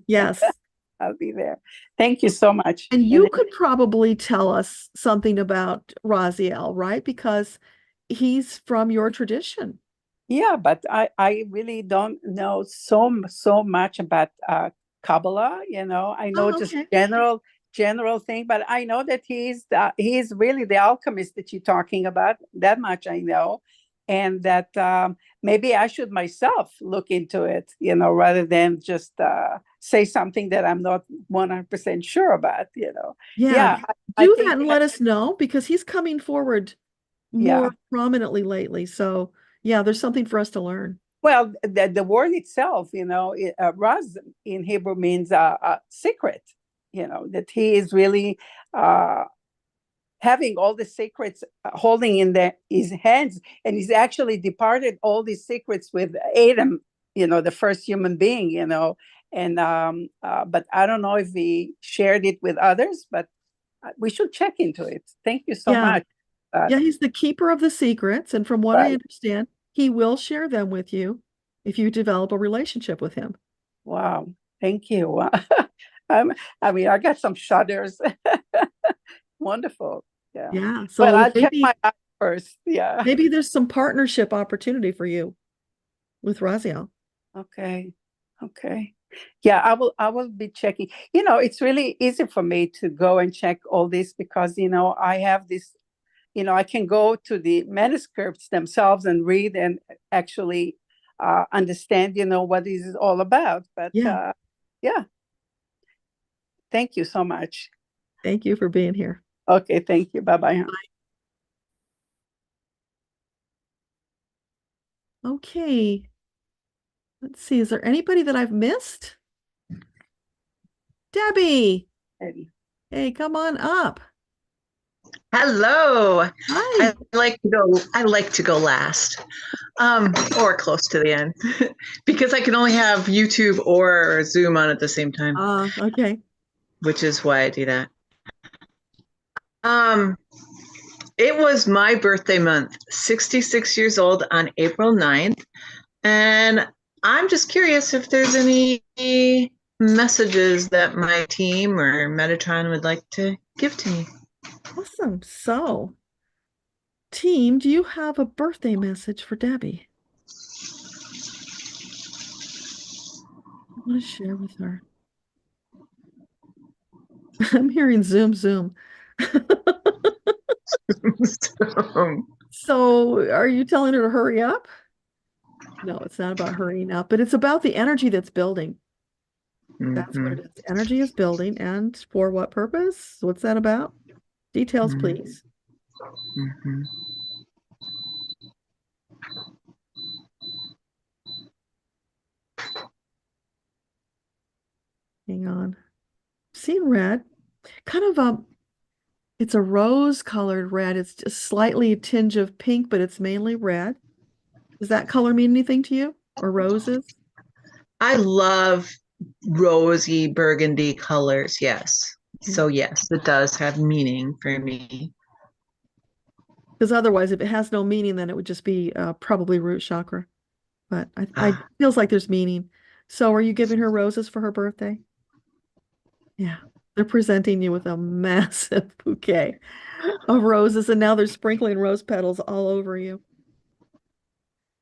Yes.
I'll be there. Thank you so much.
And you could probably tell us something about Raziel, right? Because he's from your tradition.
Yeah, but I really don't know so much about Kabbalah. I know just general thing, but I know that he's really the alchemist that you're talking about. That much I know, and that maybe I should myself look into it, rather than just say something that I'm not 100% sure about.
Yeah, do that and let us know, because he's coming forward more prominently lately. So yeah, there's something for us to learn.
Well, the word itself, Raz in Hebrew means secret, that he is really having all the secrets, holding in his hands, and he's actually departed all these secrets with Adam, the first human being, and but I don't know if he shared it with others, but we should check into it. Thank you so much.
Yeah, he's the keeper of the secrets, and from what I understand, he will share them with you if you develop a relationship with him.
Wow, thank you. I mean, I got some shudders. Wonderful. Yeah.
Yeah. So
but I'll check my eye first. Yeah.
Maybe there's some partnership opportunity for you with Raziel.
Okay. Okay. Yeah, I will be checking. It's really easy for me to go and check all this because, I have this, I can go to the manuscripts themselves and read and actually understand, what this is all about. But
Yeah.
yeah, thank you so much.
Thank you for being here.
Okay, thank you. Bye-bye.
Okay. Let's see. Is there anybody that I've missed? Debbie.
Eddie.
Hey, come on up.
Hello.
Hi.
I like to go last. Or close to the end. Because I can only have YouTube or Zoom on at the same time.
Okay.
Which is why I do that. It was my birthday month, 66 years old on April 9th. And I'm just curious if there's any messages that my team or Metatron would like to give to me.
Awesome. So, team, do you have a birthday message for Debbie? I want to share with her. I'm hearing zoom, zoom. So, are you telling her to hurry up? No, it's not about hurrying up, but it's about the energy that's building. That's what it is. Energy is building, and for what purpose? What's that about? Details, please. Hang on. Seeing red, kind of it's a rose-colored red. It's just slightly a tinge of pink, but it's mainly red. Does that color mean anything to you? Or roses?
I love rosy burgundy colors, yes. So yes, it does have meaning for me.
Because otherwise, if it has no meaning, then it would just be probably root chakra. But I feels like there's meaning. So are you giving her roses for her birthday? Yeah. They're presenting you with a massive bouquet of roses, and now they're sprinkling rose petals all over you.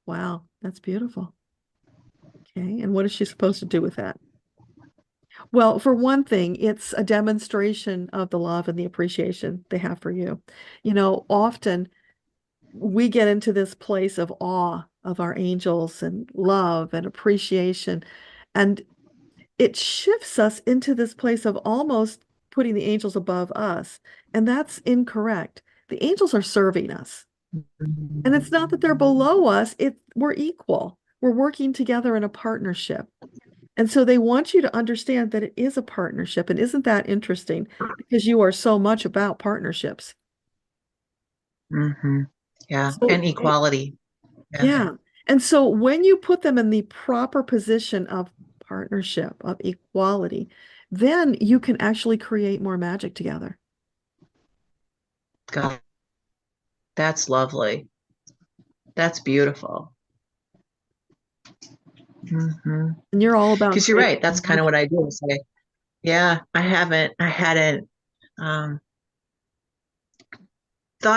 Wow, that's beautiful. Okay, and what is she supposed to do with that? Well, for one thing, it's a demonstration of the love and the appreciation they have for you. Often we get into this place of awe of our angels and love and appreciation, and it shifts us into this place of almost putting the angels above us, and that's incorrect. The angels are serving us. And it's not that they're below us, we're equal. We're working together in a partnership. And so they want you to understand that it is a partnership. And isn't that interesting? Because you are so much about partnerships.
Yeah,
So,
and equality.
Yeah. And so when you put them in the proper position of partnership, of equality, then you can actually create more magic together.
God, that's lovely. That's beautiful.
And you're all about,
because you're right. That's kind of what I do. Say, yeah, I hadn't thought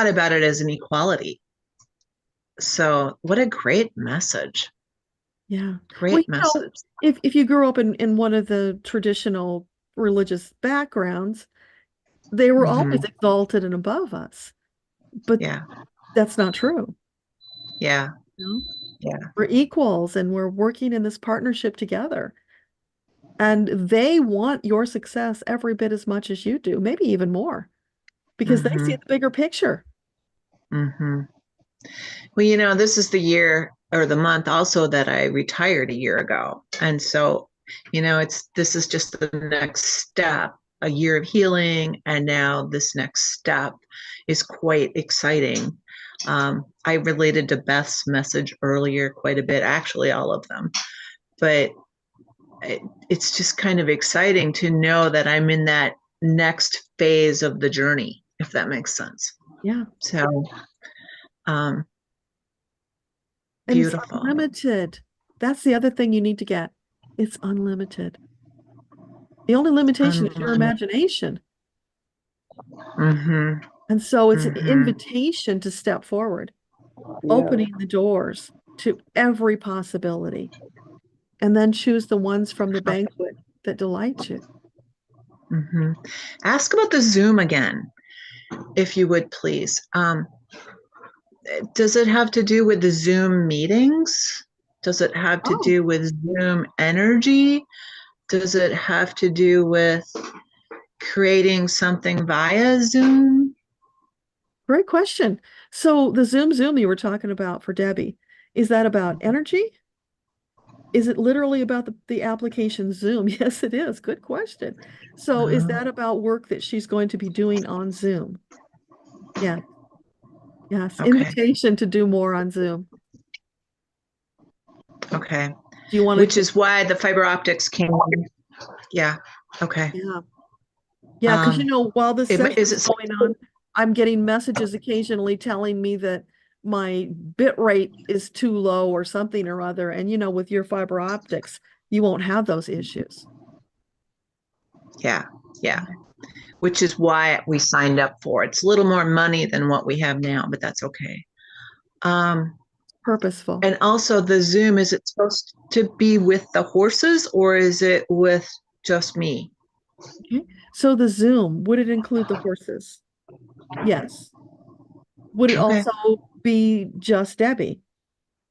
about it as an equality. So what a great message.
Yeah.
Great message.
If you grew up in one of the traditional religious backgrounds, they were always exalted and above us. But that's not true.
Yeah.
Yeah. We're equals and we're working in this partnership together. And they want your success every bit as much as you do, maybe even more, because they see the bigger picture.
Well, this is the year or the month also that I retired a year ago. And so, this is just the next step, a year of healing. And now this next step is quite exciting. I related to Beth's message earlier quite a bit, actually all of them, but it's just kind of exciting to know that I'm in that next phase of the journey, if that makes sense.
Yeah.
So,
beautiful. It's unlimited. That's the other thing you need to get. It's unlimited. The only limitation is your imagination. And so it's an invitation to step forward, opening the doors to every possibility. and then choose the ones from the banquet that delight you.
Mm-hmm. Ask about the Zoom again, if you would, please. Does it have to do with the Zoom meetings? Does it have to do with Zoom energy? Does it have to do with creating something via Zoom?
Great question. So the Zoom you were talking about for Debbie, is that about energy? Is it literally about the application Zoom? Yes, it is. Good question. So is that about work that she's going to be doing on Zoom? Yeah. Yes.
Okay.
Invitation to do more on Zoom.
Okay.
Do you want to?
Which is why the fiber optics came. Yeah. Okay.
Yeah. Yeah, because while this session is going on, I'm getting messages occasionally telling me that my bit rate is too low or something or other. And with your fiber optics, you won't have those issues.
Yeah. Yeah. Which is why we signed up for it. It's a little more money than what we have now, but that's okay.
Purposeful.
And also the Zoom, is it supposed to be with the horses or is it with just me?
Okay. So the Zoom, would it include the horses? Yes. Would it also be just Debbie?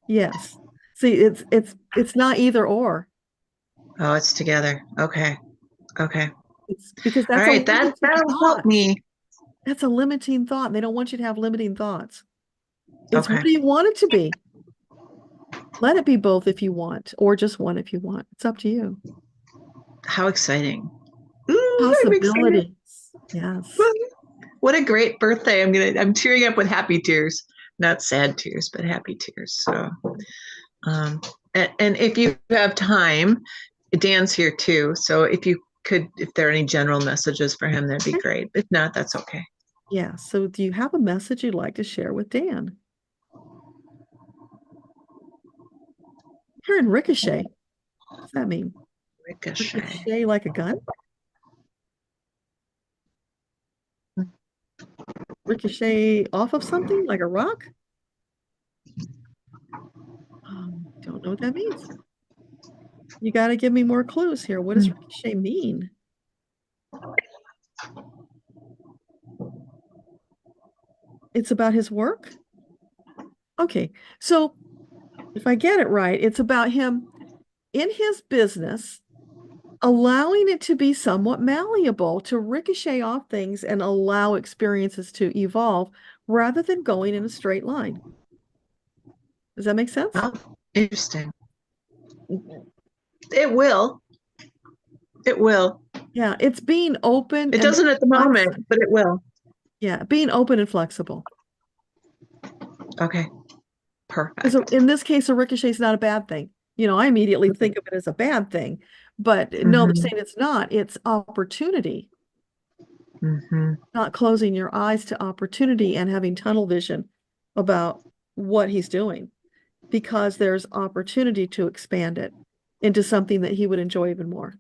Yes. See, it's not either or.
Oh, it's together. Okay. Okay.
It's because
all
that's
right. That'll help me.
That's a limiting thought. They don't want you to have limiting thoughts. It's
Okay.
what do you want it to be? Let it be both if you want, or just one if you want. It's up to you.
How exciting.
Possibilities. Yes.
What a great birthday. I'm tearing up with happy tears. Not sad tears, but happy tears. So and if you have time, Dan's here too. So if there are any general messages for him, that'd be great. If not, that's okay.
Yeah. So do you have a message you'd like to share with Dan? You're in Ricochet. What does that mean? Ricochet like a gun? Ricochet off of something like a rock? Don't know what that means. You got to give me more clues here. What does ricochet mean? It's about his work? Okay, so if I get it right, it's about him in his business, allowing it to be somewhat malleable, to ricochet off things and allow experiences to evolve rather than going in a straight line. Does that make sense?
Oh, interesting. It will. It will.
Yeah, it's being open.
It doesn't at the moment, but it will.
Yeah, being open and flexible.
Okay, perfect.
So in this case, a ricochet is not a bad thing. I immediately think of it as a bad thing, but no, they're saying it's not. It's opportunity. Not closing your eyes to opportunity and having tunnel vision about what he's doing, because there's opportunity to expand it into something that he would enjoy even more.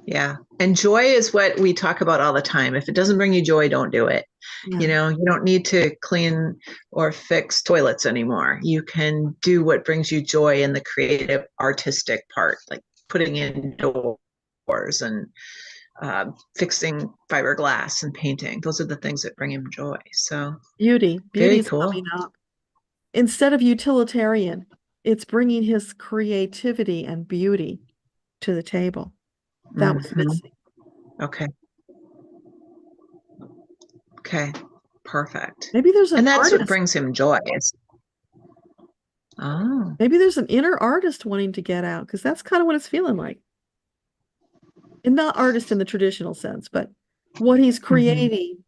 Yeah. And joy is what we talk about all the time. If it doesn't bring you joy, don't do it.
Yeah.
You don't need to clean or fix toilets anymore. You can do what brings you joy in the creative, artistic part, like putting in doors and fixing fiberglass and painting. Those are the things that bring him joy. So
beauty
very
is
cool.
coming up. Instead of utilitarian, it's bringing his creativity and beauty to the table. That was missing.
Okay. Okay. Perfect.
Maybe there's an
and that's
artist.
what brings him joy.
Maybe there's an inner artist wanting to get out, because that's kind of what it's feeling like. And not artist in the traditional sense, but what he's creating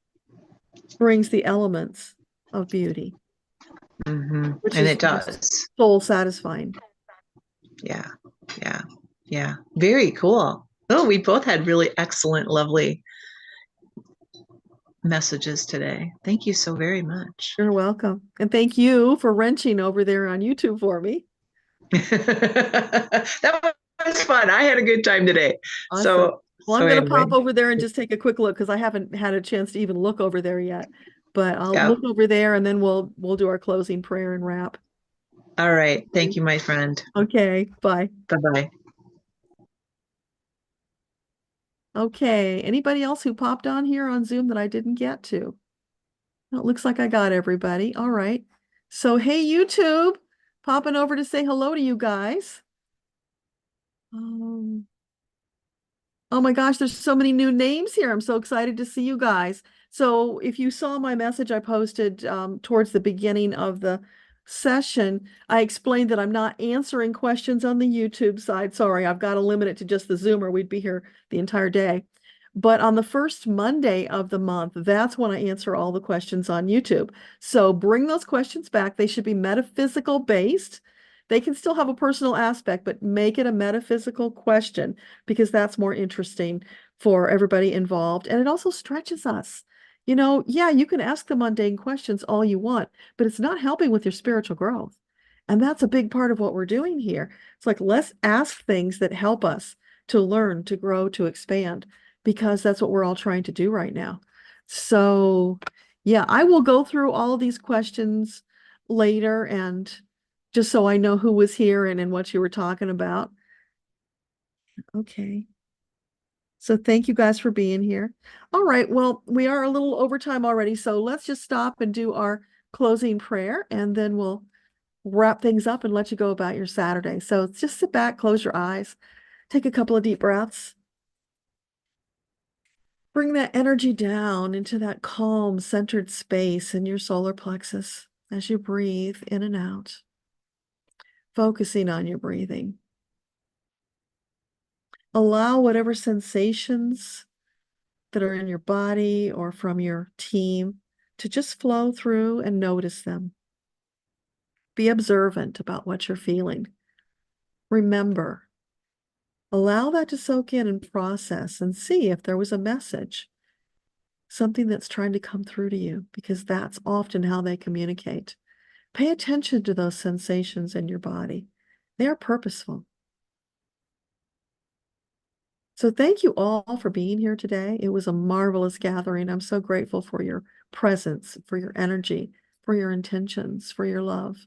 brings the elements of beauty.
Which and it does.
Soul satisfying.
Yeah. Yeah. Yeah. Very cool. Oh, we both had really excellent, lovely messages today. Thank you so very much.
You're welcome. And thank you for wrenching over there on YouTube for me.
That was fun. I had a good time today.
Awesome.
So,
well, I'm going to pop over there and just take a quick look, because I haven't had a chance to even look over there yet. But I'll look over there, and then we'll do our closing prayer and wrap.
All right. Thank you, my friend.
Okay. Bye.
Bye-bye.
Okay, anybody else who popped on here on Zoom that I didn't get to? Well, it looks like I got everybody. All right. So, hey, YouTube, popping over to say hello to you guys. Oh my gosh, there's so many new names here. I'm so excited to see you guys. So if you saw my message I posted towards the beginning of the session, I explained that I'm not answering questions on the YouTube side. Sorry, I've got to limit it to just the Zoom or we'd be here the entire day. But on the first Monday of the month, that's when I answer all the questions on YouTube. So bring those questions back. They should be metaphysical based. They can still have a personal aspect, but make it a metaphysical question because that's more interesting for everybody involved. And it also stretches us. You know, yeah, you can ask the mundane questions all you want, but it's not helping with your spiritual growth. And that's a big part of what we're doing here. It's like, let's ask things that help us to learn, to grow, to expand, because that's what we're all trying to do right now. So, yeah, I will go through all of these questions later and just so I know who was here and what you were talking about. Okay. So thank you guys for being here. All right. Well, we are a little over time already, so let's just stop and do our closing prayer, and then we'll wrap things up and let you go about your Saturday. So just sit back, close your eyes, take a couple of deep breaths. Bring that energy down into that calm, centered space in your solar plexus as you breathe in and out, focusing on your breathing. Allow whatever sensations that are in your body or from your team to just flow through and notice them. Be observant about what you're feeling. Remember, allow that to soak in and process and see if there was a message, something that's trying to come through to you, because that's often how they communicate. Pay attention to those sensations in your body. They are purposeful. So thank you all for being here today. It was a marvelous gathering. I'm so grateful for your presence, for your energy, for your intentions, for your love.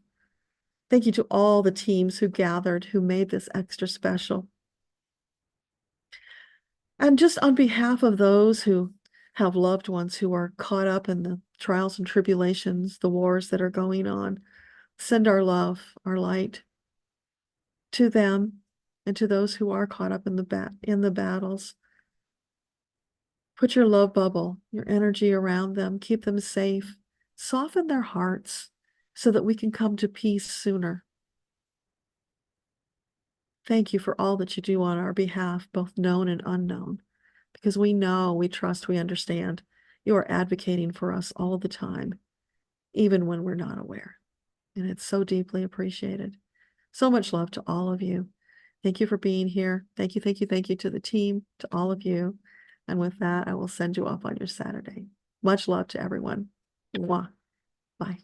Thank you to all the teams who gathered, who made this extra special. And just on behalf of those who have loved ones who are caught up in the trials and tribulations, the wars that are going on, send our love, our light to them and to those who are caught up in the battles. Put your love bubble, your energy around them, keep them safe, soften their hearts so that we can come to peace sooner. Thank you for all that you do on our behalf, both known and unknown, because we know, we trust, we understand. You are advocating for us all the time, even when we're not aware. And it's so deeply appreciated. So much love to all of you. Thank you for being here. Thank you, thank you, thank you to the team, to all of you. And with that, I will send you off on your Saturday. Much love to everyone. Mwah. Bye.